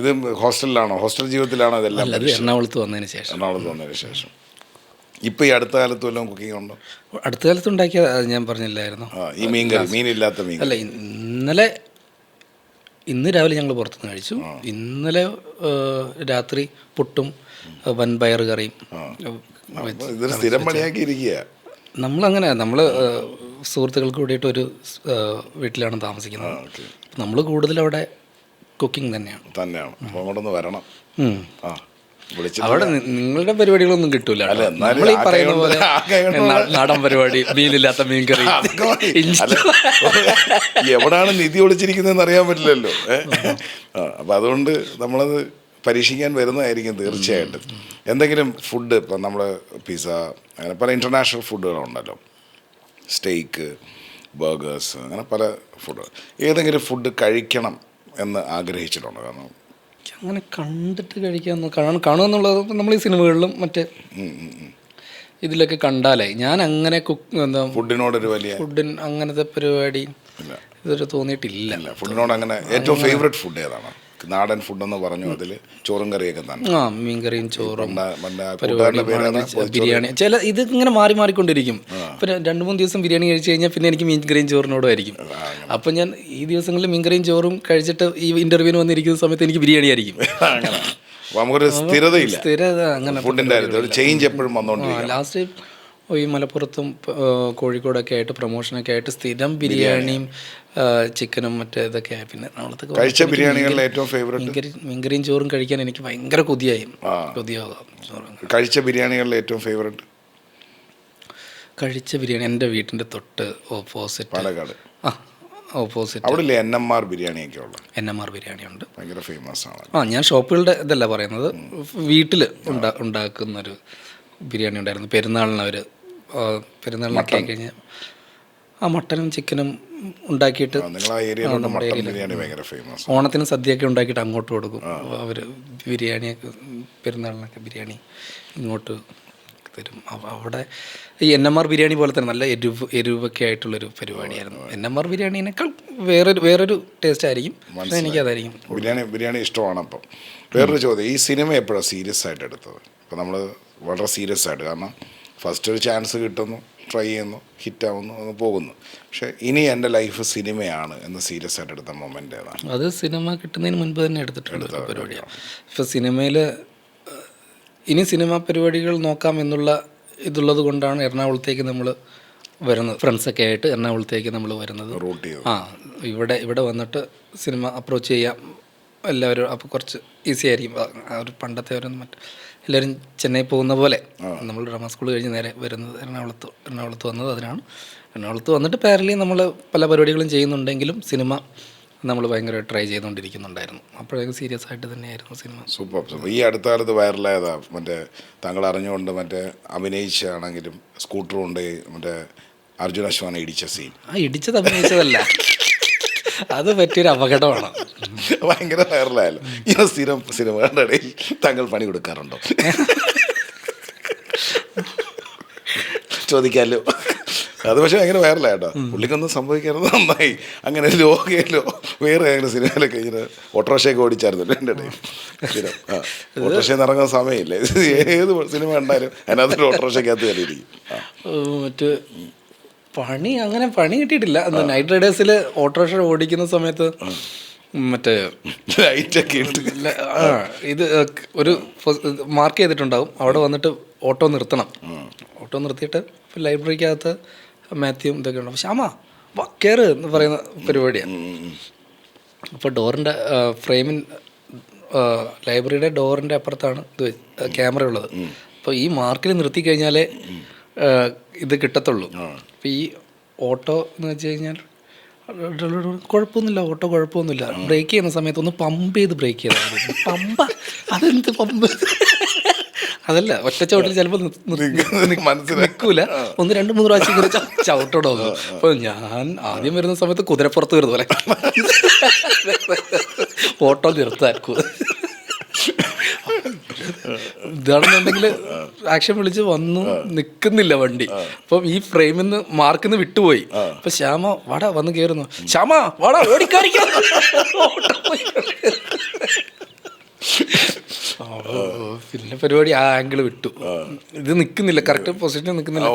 ഇത് ഹോസ്റ്റലിലാണോ, ഹോസ്റ്റൽ ജീവിതത്തിലാണോ ഇതെല്ലാം? എറണാകുളത്ത് വന്നതിന് ശേഷം. ഇപ്പം ഈ അടുത്ത കാലത്ത് വല്ലതും കുക്കിംഗ് ഉണ്ടോ? അടുത്ത കാലത്ത് ഉണ്ടാക്കിയ ഞാൻ പറഞ്ഞില്ലായിരുന്നു, ഈ മീനില്ലാത്ത മീൻ. അല്ല, ഇന്ന് രാവിലെ ഞങ്ങൾ പുറത്തുനിന്ന് കഴിച്ചു. ഇന്നലെ രാത്രി പുട്ടും വൻപയർ കറിയും. ഇതൊരു സ്ഥിരം പണിയാക്കിയിരിക്കുക. നമ്മൾ സുഹൃത്തുക്കൾക്ക് കൂടിയിട്ട് ഒരു വീട്ടിലാണ് താമസിക്കുന്നത്. നമ്മൾ കൂടുതലവിടെ കുക്കിംഗ് തന്നെയാണ്. അപ്പോൾ അങ്ങോട്ടൊന്ന് വരണം. അവിടെ നിങ്ങളുടെ പരിപാടികളൊന്നും കിട്ടൂല. നമ്മൾ ഈ പറയുന്ന പോലെ നാടൻ പരിപാടി, മീനില്ലാത്ത മീൻകറി. എവിടാണ് നിധി ഒളിച്ചിരിക്കുന്നതെന്ന് അറിയാൻ പറ്റില്ലല്ലോ. അപ്പം അതുകൊണ്ട് നമ്മളത് പരീക്ഷിക്കാൻ വരുന്നതായിരിക്കും തീർച്ചയായിട്ടും. എന്തെങ്കിലും ഫുഡ്, ഇപ്പം നമ്മൾ പിസ്സ, അങ്ങനെ പല ഇൻ്റർനാഷണൽ ഫുഡുകളുണ്ടല്ലോ, സ്റ്റേക്ക്, ബർഗേഴ്സ്, അങ്ങനെ പല ഫുഡ്. ഏതെങ്കിലും ഫുഡ് കഴിക്കണം എന്ന് ആഗ്രഹിച്ചിട്ടുണ്ടോ? കാരണം അങ്ങനെ കണ്ടിട്ട് കാണുക എന്നുള്ളത് നമ്മൾ ഈ സിനിമകളിലും മറ്റേ ഇതിലൊക്കെ കണ്ടാലേ, ഞാൻ അങ്ങനെ ഫുഡിനോടൊരു വലിയ അങ്ങനത്തെ പരിപാടി ഇതൊരു തോന്നിയിട്ടില്ല. ഫുഡിനോട് അങ്ങനെ ഏറ്റവും ഫേവറേറ്റ് ഫുഡ് ഏതാണ്? നാടൻ ഫുഡെന്ന് പറഞ്ഞു, അതിൽ ചോറും കറിയൊക്കെ തന്നെ. മീൻകറിയും ചോറും ബിരിയാണി. ഇത് ഇങ്ങനെ മാറിക്കൊണ്ടിരിക്കും. ഇപ്പം 2-3 ദിവസം ബിരിയാണി കഴിച്ച് കഴിഞ്ഞാൽ പിന്നെ എനിക്ക് മീൻകറിയും ചോറിനോടും ആയിരിക്കും. അപ്പം ഞാൻ ഈ ദിവസങ്ങളിൽ മീൻകറിയും ചോറും കഴിച്ചിട്ട് ഈ ഇൻ്റർവ്യൂവിന് വന്നിരിക്കുന്ന സമയത്ത് എനിക്ക് ബിരിയാണി ആയിരിക്കും. നമുക്കൊരു സ്ഥിരതയില്ല. അങ്ങനെ ചേഞ്ച് എപ്പോഴും വന്നുകൊണ്ടിരിക്കും. ലാസ്റ്റ് ഈ മലപ്പുറത്തും കോഴിക്കോടൊക്കെ ആയിട്ട് പ്രൊമോഷനൊക്കെ ആയിട്ട് സ്ഥിരം ബിരിയാണിയും ചിക്കനും മറ്റേ ഇതൊക്കെ ആയി. പിന്നെ കഴിച്ച ബിരിയാണികളിലെ ഏറ്റവും ഫേവറേറ്റ് മീൻകറിയും ചോറും കഴിക്കാൻ എനിക്ക് ഭയങ്കര കൊതിയാകും. കഴിച്ച ബിരിയാണികളിലെ ഏറ്റവും ഫേവറേറ്റ് കഴിച്ച ബിരിയാണി എൻ്റെ വീട്ടിൻ്റെ തൊട്ട് ഓപ്പോസിറ്റ് പാലക്കാട്. ഓപ്പോസിറ്റ് അവിടെ ഇല്ലേ NMR ബിരിയാണിയൊക്കെ ഉള്ളത്? NMR ബിരിയാണി ഉണ്ട്, ഭയങ്കര ഫേമസ് ആണ്. ഞാൻ ഷോപ്പുകളുടെ ഇതല്ല പറയുന്നത്, വീട്ടിൽ ഉണ്ടാക്കുന്നൊരു ബിരിയാണി ഉണ്ടായിരുന്നു. പെരുന്നാളിന് അവർ പെരുന്നാളിനൊക്കെ ആയി കഴിഞ്ഞാൽ മട്ടനും ചിക്കനും ഉണ്ടാക്കിയിട്ട് നമ്മുടെ ബിരിയാണി ഭയങ്കര ഫേമസ്. ഓണത്തിന് സദ്യയൊക്കെ ഉണ്ടാക്കിയിട്ട് അങ്ങോട്ട് കൊടുക്കും അവർ. ബിരിയാണിയൊക്കെ പെരുന്നാളിനൊക്കെ ബിരിയാണി ഇങ്ങോട്ട് തരും. അവിടെ ഈ NMR ബിരിയാണി പോലെ തന്നെ നല്ല എരിവൊക്കെ ആയിട്ടുള്ളൊരു പരിപാടിയായിരുന്നു. NMR ബിരിയാണീനേക്കാൾ വേറൊരു ടേസ്റ്റ് ആയിരിക്കും, പക്ഷേ എനിക്കതായിരിക്കും ബിരിയാണി ഇഷ്ടമാണ്. അപ്പം വേറൊരു ചോദ്യം, ഈ സിനിമ എപ്പോഴാണ് സീരിയസ് ആയിട്ട് എടുത്തത്? ഇപ്പോൾ നമ്മൾ വളരെ സീരിയസ് ആയിട്ട്, കാരണം ഫസ്റ്റ് ഒരു ചാൻസ് കിട്ടുന്നു, ട്രൈ ചെയ്യുന്നു, ഹിറ്റാവുന്നു, അങ്ങ് പോകുന്നു. പക്ഷേ ഇനി എൻ്റെ ലൈഫ് സിനിമയാണ് എന്ന് സീരിയസ് ആയിട്ട് എടുത്ത മൊമെൻ്റ് ഏതാണ്? അത് സിനിമ കിട്ടുന്നതിന് മുൻപ് തന്നെ എടുത്തിട്ടുള്ള പരിപാടിയാണ്. ഇപ്പോൾ സിനിമയിൽ ഇനി സിനിമ പരിപാടികൾ നോക്കാം എന്നുള്ള ഇതുള്ളത് കൊണ്ടാണ് എറണാകുളത്തേക്ക് നമ്മൾ വരുന്നത്. ഫ്രണ്ട്സൊക്കെ ആയിട്ട് എറണാകുളത്തേക്ക് നമ്മൾ വരുന്നത്. ഇവിടെ വന്നിട്ട് സിനിമ അപ്രോച്ച് ചെയ്യാം എല്ലാവരും. അപ്പോൾ കുറച്ച് ഈസി ആയിരിക്കും. ഒരു പണ്ടത്തെ എല്ലാവരും ചെന്നൈ പോകുന്ന പോലെ നമ്മൾ ഡ്രാമ സ്കൂൾ കഴിഞ്ഞ് നേരെ വരുന്നത് എറണാകുളത്ത് വന്നത് അതിനാണ്. എറണാകുളത്ത് വന്നിട്ട് പാരലി നമ്മൾ പല പരിപാടികളും ചെയ്യുന്നുണ്ടെങ്കിലും സിനിമ നമ്മൾ ഭയങ്കര ട്രൈ ചെയ്തുകൊണ്ടിരിക്കുന്നുണ്ടായിരുന്നു. അപ്പോഴേക്കും സീരിയസ് ആയിട്ട് തന്നെയായിരുന്നു സിനിമ. സൂപ്പർ. ഈ അടുത്ത കാലത്ത് വൈറലായതാ മറ്റേ താങ്കൾ അറിഞ്ഞുകൊണ്ട് മറ്റേ അഭിനയിച്ചാണെങ്കിലും സ്കൂട്ടർ കൊണ്ട് മറ്റേ അർജുൻ അശ്വാനെ ഇടിച്ച സീൻ. ഇടിച്ചത് അഭിനയിച്ചതല്ല, അത് പറ്റിയൊരു അപകടമാണ്. ഭയങ്കര വൈറലായല്ലോ. ഈ സ്ഥിരം സിനിമകളുടെ ഇടയിൽ താങ്കൾ പണി കൊടുക്കാറുണ്ടോ? ചോദിക്കാമല്ലോ. അത് പക്ഷേ ഭയങ്കര വൈറലായിട്ടോ. പുള്ളിക്കൊന്നും സംഭവിക്കാറുണ്ട്, നന്നായി. അങ്ങനെ ലോകയിലോ വേറെ അങ്ങനെ സിനിമയിലൊക്കെ ഇങ്ങനെ ഓട്ടോറിക്ഷയൊക്കെ ഓടിച്ചായിരുന്നല്ലോ എൻ്റെ ഇടയിൽ. സ്ഥിരം ഓട്ടോറിക്ഷയിൽ ഇറങ്ങുന്ന സമയമില്ല, ഏത് സിനിമ ഉണ്ടായാലും അതിനകത്തൊരു ഓട്ടോറിക്ഷയ്ക്കകത്ത് കയറിയിരിക്കും. മറ്റ് പണി കിട്ടിയിട്ടില്ല. നൈറ്റ് റൈഡേഴ്സിൽ ഓട്ടോറിക്ഷ ഓടിക്കുന്ന സമയത്ത് മറ്റേ ലൈറ്റൊക്കെ ഇട്ട് ഇത് ഒരു മാർക്ക് ചെയ്തിട്ടുണ്ടാവും, അവിടെ വന്നിട്ട് ഓട്ടോ നിർത്തണം. ഓട്ടോ നിർത്തിയിട്ട് ലൈബ്രറിക്കകത്ത് മാത്യും ഇതൊക്കെ ഉണ്ടാവും. ശ്യാമ കയറ് എന്ന് പറയുന്ന പരിപാടിയാണ്. അപ്പോൾ ഡോറിൻ്റെ ലൈബ്രറിയുടെ ഡോറിൻ്റെ അപ്പുറത്താണ് ഇത് ക്യാമറ ഉള്ളത്. അപ്പോൾ ഈ മാർക്കിൽ നിർത്തി കഴിഞ്ഞാലേ ഇത് കിട്ടത്തുള്ളൂ. അപ്പോൾ ഈ ഓട്ടോ എന്ന് വെച്ച് കഴിഞ്ഞാൽ കുഴപ്പമൊന്നുമില്ല, ഓട്ടോ കുഴപ്പമൊന്നുമില്ല. ബ്രേക്ക് ചെയ്യുന്ന സമയത്ത് ഒന്ന് പമ്പ് ചെയ്ത് ബ്രേക്ക് ചെയ്താൽ അതെന്ത് പമ്പ്? അതല്ല, ഒറ്റച്ചവിട്ടിൽ ചിലപ്പോൾ നിൽക്കൂല, 1-2-3 പ്രാവശ്യം ഇങ്ങനെ ചവിട്ടോടോ. അപ്പോൾ ഞാൻ ആദ്യം വരുന്ന സമയത്ത് കുതിരപ്പുറത്ത് വരുന്ന പോലെ ഓട്ടോ നിർത്താക്കും. ഇതാണെന്നുണ്ടെങ്കിൽ ആക്ഷൻ വിളിച്ച് വന്നു, നിൽക്കുന്നില്ല വണ്ടി. അപ്പം ഈ ഫ്രെയിമിൽ നിന്ന് മാർക്കിൽ നിന്ന് വിട്ടുപോയി. അപ്പം ശ്യാമ വാടാ വന്ന് കയറുന്നു, ശ്യാമ വാടാ ഓടിക്കാറിക്കും. പിന്നെ പരിപാടി ആ ആംഗിൾ വിട്ടു. ഇത് നിൽക്കുന്നില്ല, കറക്റ്റ് പൊസിഷനിൽ നിൽക്കുന്നില്ല.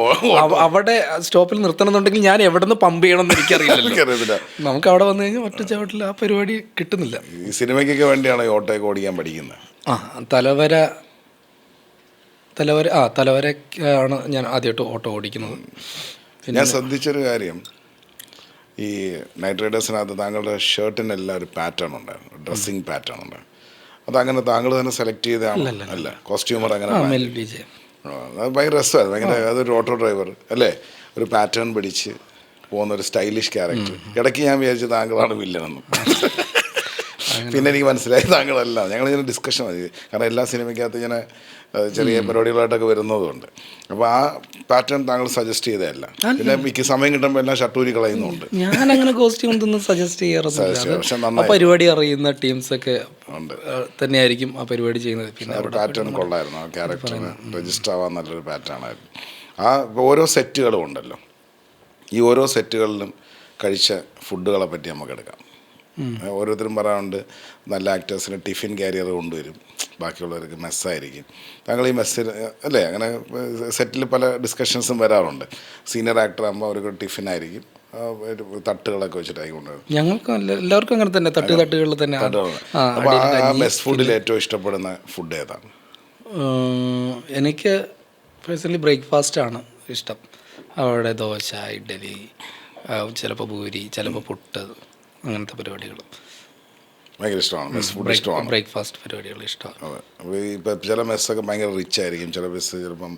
അവിടെ സ്റ്റോപ്പിൽ നിർത്തണമെന്നുണ്ടെങ്കിൽ ഞാൻ എവിടെ നിന്ന് പമ്പ് ചെയ്യണം എന്ന് എനിക്കറിയില്ല. നമുക്ക് അവിടെ വന്നു കഴിഞ്ഞാൽ ഒറ്റ ചവിട്ടിൽ ആ പരിപാടി കിട്ടുന്നില്ല. ഈ സിനിമയ്ക്കൊക്കെ വേണ്ടിയാണോ ഈ ഓട്ടോയൊക്കെ ഓടിക്കാൻ പഠിക്കുന്നത്? തലവരക്കാണ് ഞാൻ ആദ്യമായിട്ട് ഓട്ടോ ഓടിക്കുന്നത്. ഞാൻ ശ്രദ്ധിച്ചൊരു കാര്യം, ഈ നൈറ്റ് റൈഡേഴ്സിനകത്ത് താങ്കളുടെ ഷർട്ടിനെല്ലാം ഒരു പാറ്റേൺ ഉണ്ടായിരുന്നു, ഡ്രസ്സിങ് പാറ്റേൺ ഉണ്ടായിരുന്നു. അതങ്ങനെ താങ്കൾ തന്നെ സെലക്ട് ചെയ്തതാണ്? അല്ല, കോസ്റ്റ്യൂമർ അങ്ങനെ. അത് ഭയങ്കര രസമായിരുന്നു. ഭയങ്കര അതൊരു ഓട്ടോ ഡ്രൈവർ അല്ലേ, ഒരു പാറ്റേൺ പിടിച്ച് പോകുന്ന ഒരു സ്റ്റൈലിഷ് ക്യാരക്ടർ. ഇടയ്ക്ക് ഞാൻ വിചാരിച്ചു താങ്കളാണ് വില്ലനെന്ന്. പിന്നെ എനിക്ക് മനസ്സിലായി താങ്കളല്ല. ഞങ്ങളിങ്ങനെ ഡിസ്കഷൻ മതി, കാരണം എല്ലാ സിനിമയ്ക്കകത്ത് ഇങ്ങനെ ചെറിയ പരിപാടികളായിട്ടൊക്കെ വരുന്നതുകൊണ്ട്. അപ്പോൾ ആ പാറ്റേൺ താങ്കൾ സജസ്റ്റ് ചെയ്തതല്ല. പിന്നെ മിക്ക സമയം കിട്ടുമ്പോൾ എല്ലാം ഷട്ടൂരി കളയുന്നുണ്ട്. ഞാൻ അങ്ങനെ കോസ്റ്റ്യൂം ഒന്നും സജസ്റ്റ് ചെയ്യാറില്ല. പരിപാടി അറിയുന്ന ടീംസൊക്കെ തന്നെയായിരിക്കും ആ പരിപാടി ചെയ്യുന്നത്. പിന്നെ പാറ്റേൺ കൊള്ളായിരുന്നു, ആ ക്യാരക്ടറിന് രജിസ്റ്റർ ആവാൻ നല്ലൊരു പാറ്റേൺ ആയിരുന്നു. ആ ഓരോ സെറ്റുകളും ഉണ്ടല്ലോ, ഈ ഓരോ സെറ്റുകളിലും കഴിച്ച ഫുഡുകളെ പറ്റി നമുക്ക് എടുക്കാം. ഓരോരുത്തരും പറയാറുണ്ട് നല്ല ആക്ടേഴ്സിന് ടിഫിൻ ക്യാരിയർ കൊണ്ടുവരും, ബാക്കിയുള്ളവർക്ക് മെസ്സായിരിക്കും. താങ്കൾ ഈ മെസ്സിൽ അല്ലേ, അങ്ങനെ സെറ്റിൽ പല ഡിസ്കഷൻസും വരാറുണ്ട്. സീനിയർ ആക്ടർ ആകുമ്പോൾ അവർക്ക് ടിഫിനായിരിക്കും, തട്ടുകളൊക്കെ വെച്ചിട്ടായി കൊണ്ടുവരും. ഞങ്ങൾക്ക് എല്ലാവർക്കും അങ്ങനെ തന്നെ തട്ടുകളിൽ തന്നെ. അപ്പോൾ ആ മെസ് ഫുഡിൽ ഏറ്റവും ഇഷ്ടപ്പെടുന്ന ഫുഡ് ഏതാണ്? എനിക്ക് പേഴ്സണലി ബ്രേക്ക്ഫാസ്റ്റാണ് ഇഷ്ടം. അവിടെ ദോശ, ഇഡ്ഡലി, ചിലപ്പോൾ പൂരി, ചിലപ്പോൾ പുട്ട്, അങ്ങനത്തെ പരിപാടികൾ ഭയങ്കര ഇഷ്ടമാണ്. മെസ് ഫുഡ് ഇഷ്ടമാണ്, ബ്രേക്ക്ഫാസ്റ്റ് പരിപാടികൾ ഇഷ്ടമാണ്. അതെ. അപ്പോൾ ഇപ്പം ചില മെസ്സൊക്കെ ഭയങ്കര റിച്ച് ആയിരിക്കും, ചില മെസ്സ് ചിലപ്പം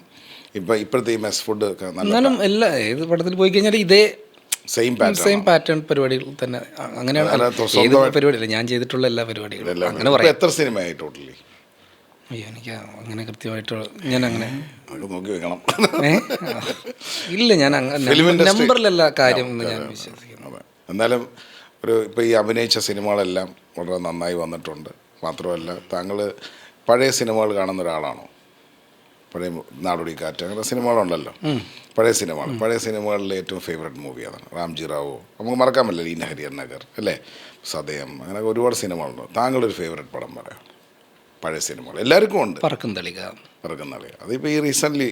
ഇപ്പോഴത്തെ ഈ മെസ് ഫുഡ് ഒക്കെ എന്നാലും എല്ലാ ഏത് പടത്തിൽ പോയി കഴിഞ്ഞാൽ ഇതേ സെയിം പാറ്റേൺ സെയിം പാറ്റേൺ പരിപാടികൾ തന്നെ അങ്ങനെയാണ്. ഏത് പരിപാടിയില്ല, ഞാൻ ചെയ്തിട്ടുള്ള എല്ലാ പരിപാടികളും അങ്ങനെ പറയാം. എത്ര സിനിമയായി ടോട്ടലി? അയ്യോ, എനിക്ക് അങ്ങനെ കൃത്യമായിട്ട് ഞാൻ അങ്ങനെ നോക്കി വെക്കണം. ഇല്ല, ഞാൻ നമ്പറിലല്ല കാര്യം എന്ന് ഞാൻ വിശ്വസിക്കുന്നു. അതെ, എന്നാലും ഇപ്പോൾ ഈ അഭിനയിച്ച സിനിമകളെല്ലാം വളരെ നന്നായി വന്നിട്ടുണ്ട്. മാത്രമല്ല, താങ്കൾ പഴയ സിനിമകൾ കാണുന്ന ഒരാളാണോ? പഴയ നാടോടിക്കാറ്റ് അങ്ങനെ സിനിമകളുണ്ടല്ലോ, പഴയ സിനിമകളിലെ ഏറ്റവും ഫേവറേറ്റ് മൂവി അതാണ്. റാംജി റാവു, നമുക്ക് മറക്കാൻ പറ്റില്ല, ലീന ഹരിഹർ നഗർ അല്ലേ, സദയം, അങ്ങനെ ഒരുപാട് സിനിമകളുണ്ട്. താങ്കളൊരു ഫേവറേറ്റ് പടം പറയാം, പഴയ സിനിമകൾ എല്ലാവർക്കും ഉണ്ട്. പറക്കും തളിക. അതിപ്പോൾ ഈ റീസെൻ്റ്ലി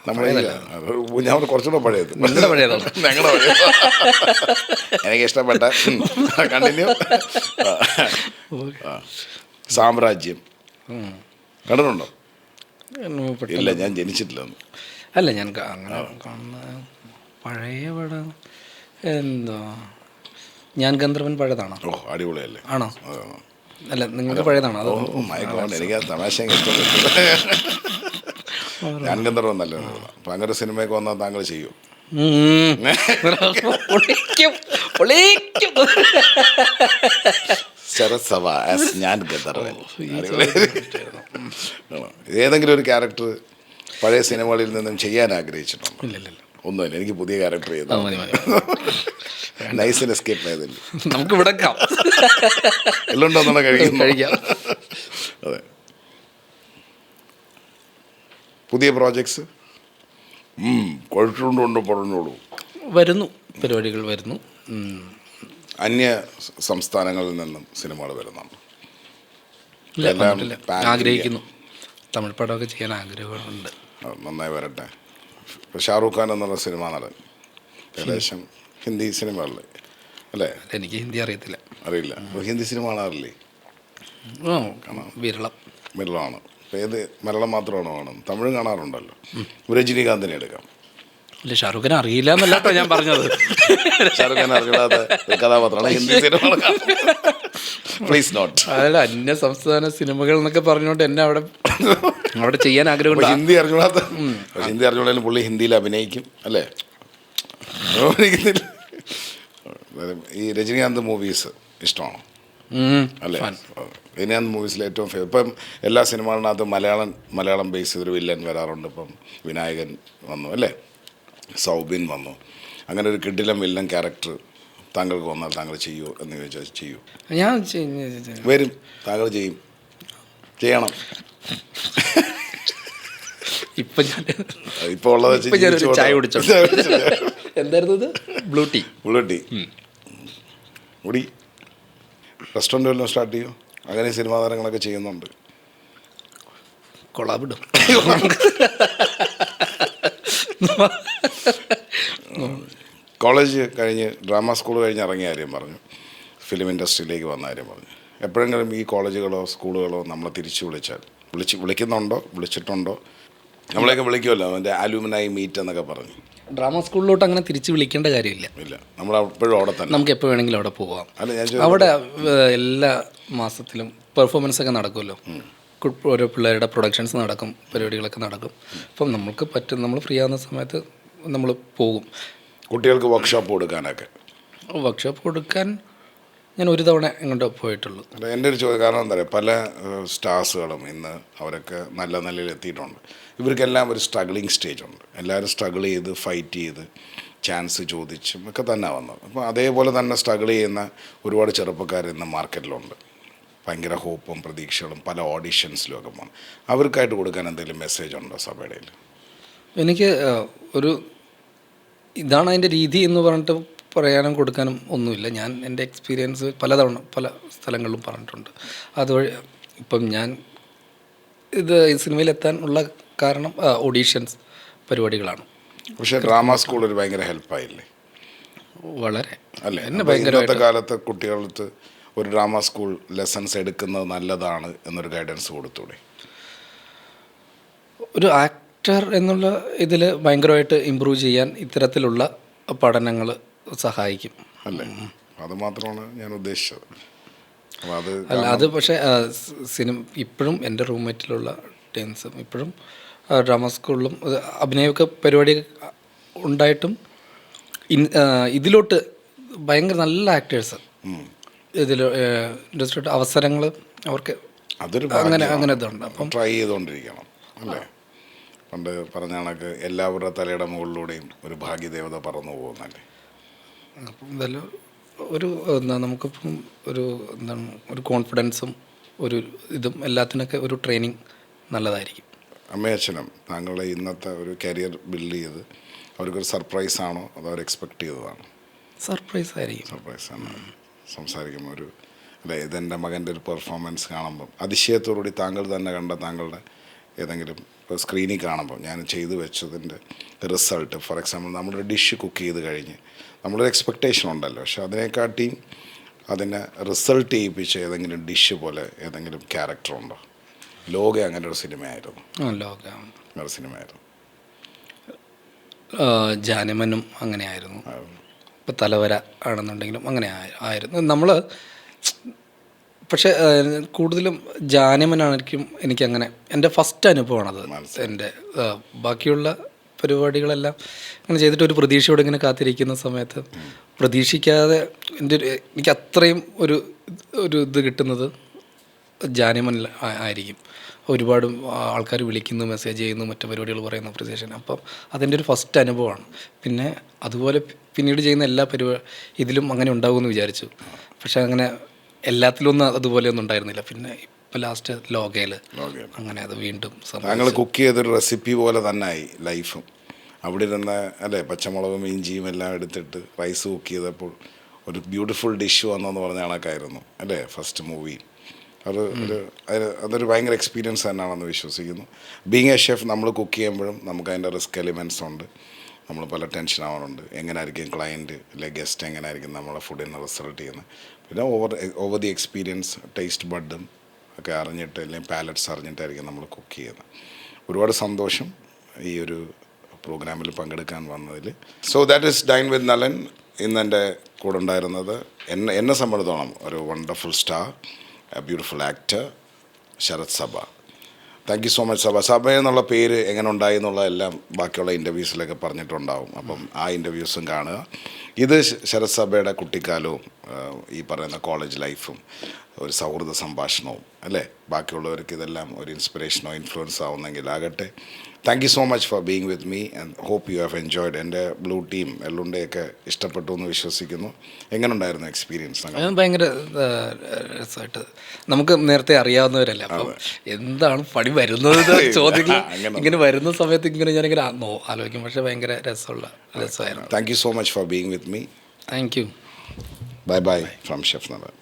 നമ്മുടെ ഞാൻ കുറച്ചുകൂടെ പഴയത്, ഞങ്ങളുടെ എനിക്ക് ഇഷ്ടപ്പെട്ട കണ്ടിന്യൂ സാമ്രാജ്യം കണ്ടിട്ടുണ്ടോ? ഇല്ല, ഞാൻ ജനിച്ചിട്ടില്ല. അല്ല, ഞാൻ അങ്ങനെ കാണുന്ന പഴയ പടം എന്തോ ഞാൻ ഗന്ധർവൻ പഴയതാണോ? ഓ, അടിപൊളിയല്ലേ? ആണോ? അല്ല, നിങ്ങൾക്ക് പഴയതാണോ? അതോ എനിക്ക് ആ തമാശ ഇഷ്ടപ്പെട്ടു. ഞാൻ ഗന്ധർവൻ നല്ല. അപ്പം അങ്ങനെ സിനിമയൊക്കെ വന്നാൽ താങ്കൾ ചെയ്യും? ശരത്സഭ ഞാൻ ഗന്ധർവൻ. ഏതെങ്കിലും ഒരു ക്യാരക്ടർ പഴയ സിനിമകളിൽ നിന്നും ചെയ്യാൻ ആഗ്രഹിച്ചിട്ടുണ്ടോ? ഒന്നുമില്ല, എനിക്ക് പുതിയ ക്യാരക്ടർ ചെയ്താൽ നൈസിന് എസ്കേപ്പ് ചെയ്തില്ല. നമുക്ക് വിടക്കാം, എല്ലാം ഉണ്ടോന്നുള്ള കഴിക്കാം. അതെ, പുതിയ പ്രോജക്ട്സ് കൊഴുട്ടുകൊണ്ട് പറഞ്ഞോളൂ. വരുന്നു, പരിപാടികൾ വരുന്നു. അന്യ സംസ്ഥാനങ്ങളിൽ നിന്നും സിനിമകൾ വരുന്നുണ്ട്. ആഗ്രഹിക്കുന്നു, തമിഴ് പടമൊക്കെ ചെയ്യാൻ ആഗ്രഹമുണ്ട്. നന്നായി വരട്ടെ. ഇപ്പോൾ ഷാറൂഖ് ഖാൻ എന്നുള്ള സിനിമ നടൻ ഏകദേശം ഹിന്ദി സിനിമകളിൽ അല്ലേ? എനിക്ക് ഹിന്ദി അറിയത്തില്ല. അറിയില്ല. അപ്പോൾ ഹിന്ദി സിനിമ കാണാറില്ലേ? വിരളമാണ്. ഇപ്പോൾ ഏത് മലയാളം മാത്രമാണോ കാണുന്നത്? തമിഴും കാണാറുണ്ടല്ലോ. രജനീകാന്തിനെ എടുക്കാം. ഇല്ല, ഷാറൂഖ് ഖാൻ അറിയില്ല എന്നല്ലാട്ടോ ഞാൻ പറഞ്ഞത്. ഷാറൂഖ് ഖാൻ അറിയാതെ കഥാപാത്രമാണ് ഹിന്ദി സിനിമ. Please note. അതല്ല, അന്യ സംസ്ഥാന സിനിമകൾ എന്നൊക്കെ പറഞ്ഞുകൊണ്ട് എന്നെ അവിടെ ചെയ്യാൻ ആഗ്രഹമുണ്ട്. ഹിന്ദി അറിഞ്ഞൂടാത്ത, ഹിന്ദി അറിഞ്ഞൂടാലും പുള്ളി ഹിന്ദിയിൽ അഭിനയിക്കും അല്ലേ? ഈ രജനീകാന്ത് മൂവീസ് ഇഷ്ടമാണോ? അല്ലേ? രജനീകാന്ത് മൂവീസിൽ ഏറ്റവും ഇപ്പം എല്ലാ സിനിമകളിനകത്തും മലയാളം ബേസ് ചെയ്തൊരു വില്ലൻ വരാറുണ്ട്. ഇപ്പം വിനായകൻ വന്നു അല്ലേ, സൗബിൻ വന്നു. അങ്ങനെ ഒരു കിടിലം വില്ലൻ ക്യാരക്ടർ താങ്കൾക്ക് വന്നാൽ താങ്കൾ ചെയ്യുമോ എന്ന് ചോദിച്ചാൽ ചെയ്യൂ? ഞാൻ വരും, താങ്കൾ ചെയ്യണം. ഇപ്പൊ ഉള്ളത് ചായ കുടിച്ചോ? എന്തായിരുന്നു ഇത്? Blue tea. മുടി റെസ്റ്റോറൻറ്റ് വല്ലതും സ്റ്റാർട്ട് ചെയ്യും? അങ്ങനെ സിനിമാ താരങ്ങളൊക്കെ ചെയ്യുന്നുണ്ട്. കൊളാബിടും. കോളേജ് കഴിഞ്ഞ് ഡ്രാമ സ്കൂൾ കഴിഞ്ഞ് ഇറങ്ങിയ കാര്യം പറഞ്ഞു, ഫിലിം ഇൻഡസ്ട്രിയിലേക്ക് വന്ന കാര്യം പറഞ്ഞു. എപ്പോഴെങ്കിലും ഈ കോളേജുകളോ സ്കൂളുകളോ നമ്മളെ തിരിച്ചു വിളിക്കുന്നുണ്ടോ? വിളിച്ചിട്ടുണ്ടോ? നമ്മളെയൊക്കെ വിളിക്കുമല്ലോ, അവൻ്റെ അലൂമിനായി മീറ്റ് എന്നൊക്കെ പറഞ്ഞു. ഡ്രാമ സ്കൂളിലോട്ട് അങ്ങനെ തിരിച്ച് വിളിക്കേണ്ട കാര്യമില്ല. നമ്മൾ എപ്പോഴും അവിടെ തന്നെ, നമുക്ക് എപ്പോൾ വേണമെങ്കിലും അവിടെ പോവാം. അവിടെ എല്ലാ മാസത്തിലും പെർഫോമൻസ് ഒക്കെ നടക്കുമല്ലോ, ഓരോ പിള്ളേരുടെ പ്രൊഡക്ഷൻസ് നടക്കും, പരിപാടികളൊക്കെ നടക്കും. അപ്പം നമുക്ക് നമ്മൾ ഫ്രീ ആവുന്ന സമയത്ത് നമ്മൾ പോകും. കുട്ടികൾക്ക് വർക്ക്ഷോപ്പ് കൊടുക്കാൻ ഞാൻ ഒരു തവണ എങ്ങോട്ടോ പോയിട്ടുള്ളൂ. എൻ്റെ ഒരു ചോദ്യം കാരണം എന്താ പറയുക, പല സ്റ്റാർസുകളും ഇന്ന് അവരൊക്കെ നല്ല നിലയിൽ എത്തിയിട്ടുണ്ട്. ഇവർക്കെല്ലാം ഒരു സ്ട്രഗ്ലിങ് സ്റ്റേജ് ഉണ്ട്. എല്ലാവരും സ്ട്രഗിൾ ചെയ്ത് ഫൈറ്റ് ചെയ്ത് ചാൻസ് ചോദിച്ചും ഒക്കെ തന്നെ വന്നത്. അപ്പോൾ അതേപോലെ തന്നെ സ്ട്രഗിൾ ചെയ്യുന്ന ഒരുപാട് ചെറുപ്പക്കാർ ഇന്ന് മാർക്കറ്റിലുണ്ട്. ഭയങ്കര ഹോപ്പും പ്രതീക്ഷകളും പല ഓഡിഷൻസിലും ഒക്കെ പോകും. അവർക്കായിട്ട് കൊടുക്കാൻ എന്തെങ്കിലും മെസ്സേജ് ഉണ്ടോ സഭയുടെ? എനിക്ക് ഇതാണ് അതിൻ്റെ രീതി എന്ന് പറഞ്ഞിട്ട് പറയാനും കൊടുക്കാനും ഒന്നുമില്ല. ഞാൻ എൻ്റെ എക്സ്പീരിയൻസ് പല സ്ഥലങ്ങളിലും പറഞ്ഞിട്ടുണ്ട്. അതുവഴി ഇപ്പം ഞാൻ ഈ സിനിമയിലെത്താൻ ഉള്ള കാരണം ഓഡീഷൻസ് പരിപാടികളാണ്. പക്ഷേ ഡ്രാമ സ്കൂൾ ഒരു ഭയങ്കര ഹെൽപ്പായില്ലേ? വളരെ അല്ലേ? ഇന്നത്തെ കാലത്ത് കുട്ടികൾക്ക് ഒരു ഡ്രാമ സ്കൂൾ ലെസൺസ് എടുക്കുന്നത് നല്ലതാണ് എന്നൊരു ഗൈഡൻസ് കൊടുത്തൂടെ? ഒരു ആക്ടർ എന്നുള്ള ഇതിൽ ഭയങ്കരമായിട്ട് ഇമ്പ്രൂവ് ചെയ്യാൻ ഇത്തരത്തിലുള്ള പഠനങ്ങൾ സഹായിക്കും അല്ലേ? അത് മാത്രമാണ് ഞാൻ ഉദ്ദേശിച്ചത്. അത് പക്ഷേ ഇപ്പോഴും എൻ്റെ റൂംമേറ്റിലുള്ള ടീംസും ഇപ്പോഴും ഡ്രാമ സ്കൂളിലും അഭിനയമൊക്കെ പരിപാടി ഉണ്ടായിട്ടും ഇതിലോട്ട് ഭയങ്കര നല്ല ആക്ടേഴ്സ് ഇതിൽ ഇൻഡസ്ട്രിയുടെ അവസരങ്ങൾ അവർക്ക് അതൊരു അങ്ങനെ ഇതുണ്ട്. അപ്പം ട്രൈ ചെയ്തുകൊണ്ടിരിക്കണം അല്ലേ? പണ്ട് പറഞ്ഞ കണക്ക് എല്ലാവരുടെ തലയുടെ മുകളിലൂടെയും ഒരു ഭാഗ്യദേവത പറന്നു പോകുന്നല്ലേ. അപ്പം ഇതെല്ലാം ഒരു നമുക്കിപ്പം എന്താണ് ഒരു കോൺഫിഡൻസും ഒരു ഇതും എല്ലാത്തിനൊക്കെ ഒരു ട്രെയിനിങ് നല്ലതായിരിക്കും. അമ്മയച്ഛനും താങ്കളുടെ ഇന്നത്തെ ഒരു കരിയർ ബിൽഡ് ചെയ്ത് അവർക്കൊരു സർപ്രൈസ് ആണോ അതോ അവർ എക്സ്പെക്ട് ചെയ്തതാണോ? സർപ്രൈസ് ആയിരിക്കും. സർപ്രൈസാണ്. സംസാരിക്കുമ്പോൾ ഒരു അല്ലേ, ഇതെൻ്റെ മകൻ്റെ ഒരു പെർഫോമൻസ് കാണുമ്പം അതിശയത്തോടുകൂടി താങ്കൾ തന്നെ കണ്ട താങ്കളുടെ ഏതെങ്കിലും ഇപ്പോൾ സ്ക്രീനിൽ കാണുമ്പോൾ ഞാൻ ചെയ്തു വെച്ചതിൻ്റെ റിസൾട്ട്, ഫോർ എക്സാമ്പിൾ നമ്മളൊരു ഡിഷ് കുക്ക് ചെയ്ത് കഴിഞ്ഞ് നമ്മളൊരു എക്സ്പെക്റ്റേഷൻ ഉണ്ടല്ലോ, പക്ഷെ അതിനെക്കാട്ടിയും അതിനെ റിസൾട്ട് ചെയ്യിപ്പിച്ച ഏതെങ്കിലും ഡിഷ് പോലെ ഏതെങ്കിലും ക്യാരക്ടറുണ്ടോ? ലോക അങ്ങനെ ഒരു സിനിമയായിരുന്നു. ലോക ഒരു സിനിമയായിരുന്നു. ജാനമനും അങ്ങനെയായിരുന്നു. ഇപ്പോൾ തലവര ആണെന്നുണ്ടെങ്കിലും അങ്ങനെ ആയിരുന്നു നമ്മൾ. പക്ഷേ കൂടുതലും ജാനമനായിരിക്കും എനിക്കങ്ങനെ എൻ്റെ ഫസ്റ്റ് അനുഭവമാണത്. എൻ്റെ ബാക്കിയുള്ള പരിപാടികളെല്ലാം ഇങ്ങനെ ചെയ്തിട്ട് ഒരു പ്രതീക്ഷയോടെ ഇങ്ങനെ കാത്തിരിക്കുന്ന സമയത്ത് പ്രതീക്ഷിക്കാതെ എനിക്ക് അത്രയും ഒരു ഇത് കിട്ടുന്നത് ജാനമനിൽ ആയിരിക്കും. ഒരുപാട് ആൾക്കാർ വിളിക്കുന്നു, മെസ്സേജ് ചെയ്യുന്നു, മറ്റു പരിപാടികൾ പറയുന്നു, അപ്രിസിയേഷൻ. അപ്പം അതിൻ്റെ ഒരു ഫസ്റ്റ് അനുഭവമാണ്. പിന്നെ അതുപോലെ പിന്നീട് ചെയ്യുന്ന എല്ലാ ഇതിലും അങ്ങനെ ഉണ്ടാകുമെന്ന് വിചാരിച്ചു. പക്ഷെ അങ്ങനെ എല്ലാത്തിലൊന്നും അതുപോലെയൊന്നും ഉണ്ടായിരുന്നില്ല. പിന്നെ ഇപ്പം ലാസ്റ്റ് ലോകയിൽ അങ്ങനെ അത് വീണ്ടും താങ്കൾ കുക്ക് ചെയ്തൊരു റെസിപ്പി പോലെ തന്നെ ആയി ലൈഫും. അവിടെ ഇരുന്ന് അല്ലേ പച്ചമുളകും ഇഞ്ചിയും എല്ലാം എടുത്തിട്ട് റൈസ് കുക്ക് ചെയ്തപ്പോൾ ഒരു ബ്യൂട്ടിഫുൾ ഡിഷ് വന്നെന്ന് പറഞ്ഞ കണക്കായിരുന്നു അല്ലേ ഫസ്റ്റ് മൂവി. അതൊരു ഭയങ്കര എക്സ്പീരിയൻസ് തന്നെയാണെന്ന് വിശ്വസിക്കുന്നു. ബീങ് എ ഷെഫ് നമ്മൾ കുക്ക് ചെയ്യുമ്പോഴും നമുക്ക് അതിൻ്റെ റിസ്ക് എലിമെൻറ്റ്സ് ഉണ്ട്. നമ്മൾ പല ടെൻഷൻ ആവാറുണ്ട്. എങ്ങനെയായിരിക്കും ക്ലയൻറ്റ് അല്ലെ ഗസ്റ്റ് എങ്ങനെയായിരിക്കും നമ്മളെ ഫുഡിന് റിസൾട്ട് ചെയ്യുന്നത്. പിന്നെ ഓവർ ദി എക്സ്പീരിയൻസ് ടേസ്റ്റ് ബഡും ഒക്കെ അറിഞ്ഞിട്ട് അല്ലെങ്കിൽ പാലറ്റ്സ് അറിഞ്ഞിട്ടായിരിക്കും നമ്മൾ കുക്ക് ചെയ്യുന്നത്. ഒരുപാട് സന്തോഷം ഈ ഒരു പ്രോഗ്രാമിൽ പങ്കെടുക്കാൻ വന്നതിൽ. So that is dine with Nalan. ഇന്ന് എൻ്റെ കൂടെ ഉണ്ടായിരുന്നത് എന്നെ സംബന്ധിച്ചോളം ഒരു wonderful star, beautiful actor Sharat Sabha. Thank you so much സഭ. സഭ എന്നുള്ള പേര് എങ്ങനെ ഉണ്ടായി എന്നുള്ളതെല്ലാം ബാക്കിയുള്ള ഇൻ്റർവ്യൂസിലൊക്കെ പറഞ്ഞിട്ടുണ്ടാവും. അപ്പം ആ ഇൻ്റർവ്യൂസും കാണുക. ഇത് ശരത് സഭയുടെ കുട്ടിക്കാലവും ഈ പറയുന്ന കോളേജ് ലൈഫും ഒരു സൗഹൃദ സംഭാഷണവും അല്ലേ, ബാക്കിയുള്ളവർക്ക് ഇതെല്ലാം ഒരു ഇൻസ്പിറേഷനോ ഇൻഫ്ലുവൻസ് ആവുന്നെങ്കിൽ ആകട്ടെ. Thank you so much for being with me and hope you have enjoyed. എൻ്റെ ബ്ലൂ ടീം എല്ലുണ്ടയൊക്കെ ഇഷ്ടപ്പെട്ടു എന്ന് വിശ്വസിക്കുന്നു. എങ്ങനെ ഉണ്ടായിരുന്നു എക്സ്പീരിയൻസ്? ഭയങ്കര രസമായിട്ട്. നമുക്ക് നേരത്തെ അറിയാവുന്നവരല്ലേ, അപ്പം എന്താണ് പണി വരുന്നത് ചോദ്യങ്ങൾ ഇങ്ങനെ വരുന്ന സമയത്ത് ഇങ്ങനെ ഞാനിങ്ങനെ ആലോചിക്കും. പക്ഷേ ഭയങ്കര രസമായിരുന്നു. Thank you so much for being with me. Thank you. Bye bye from chef നലൻ.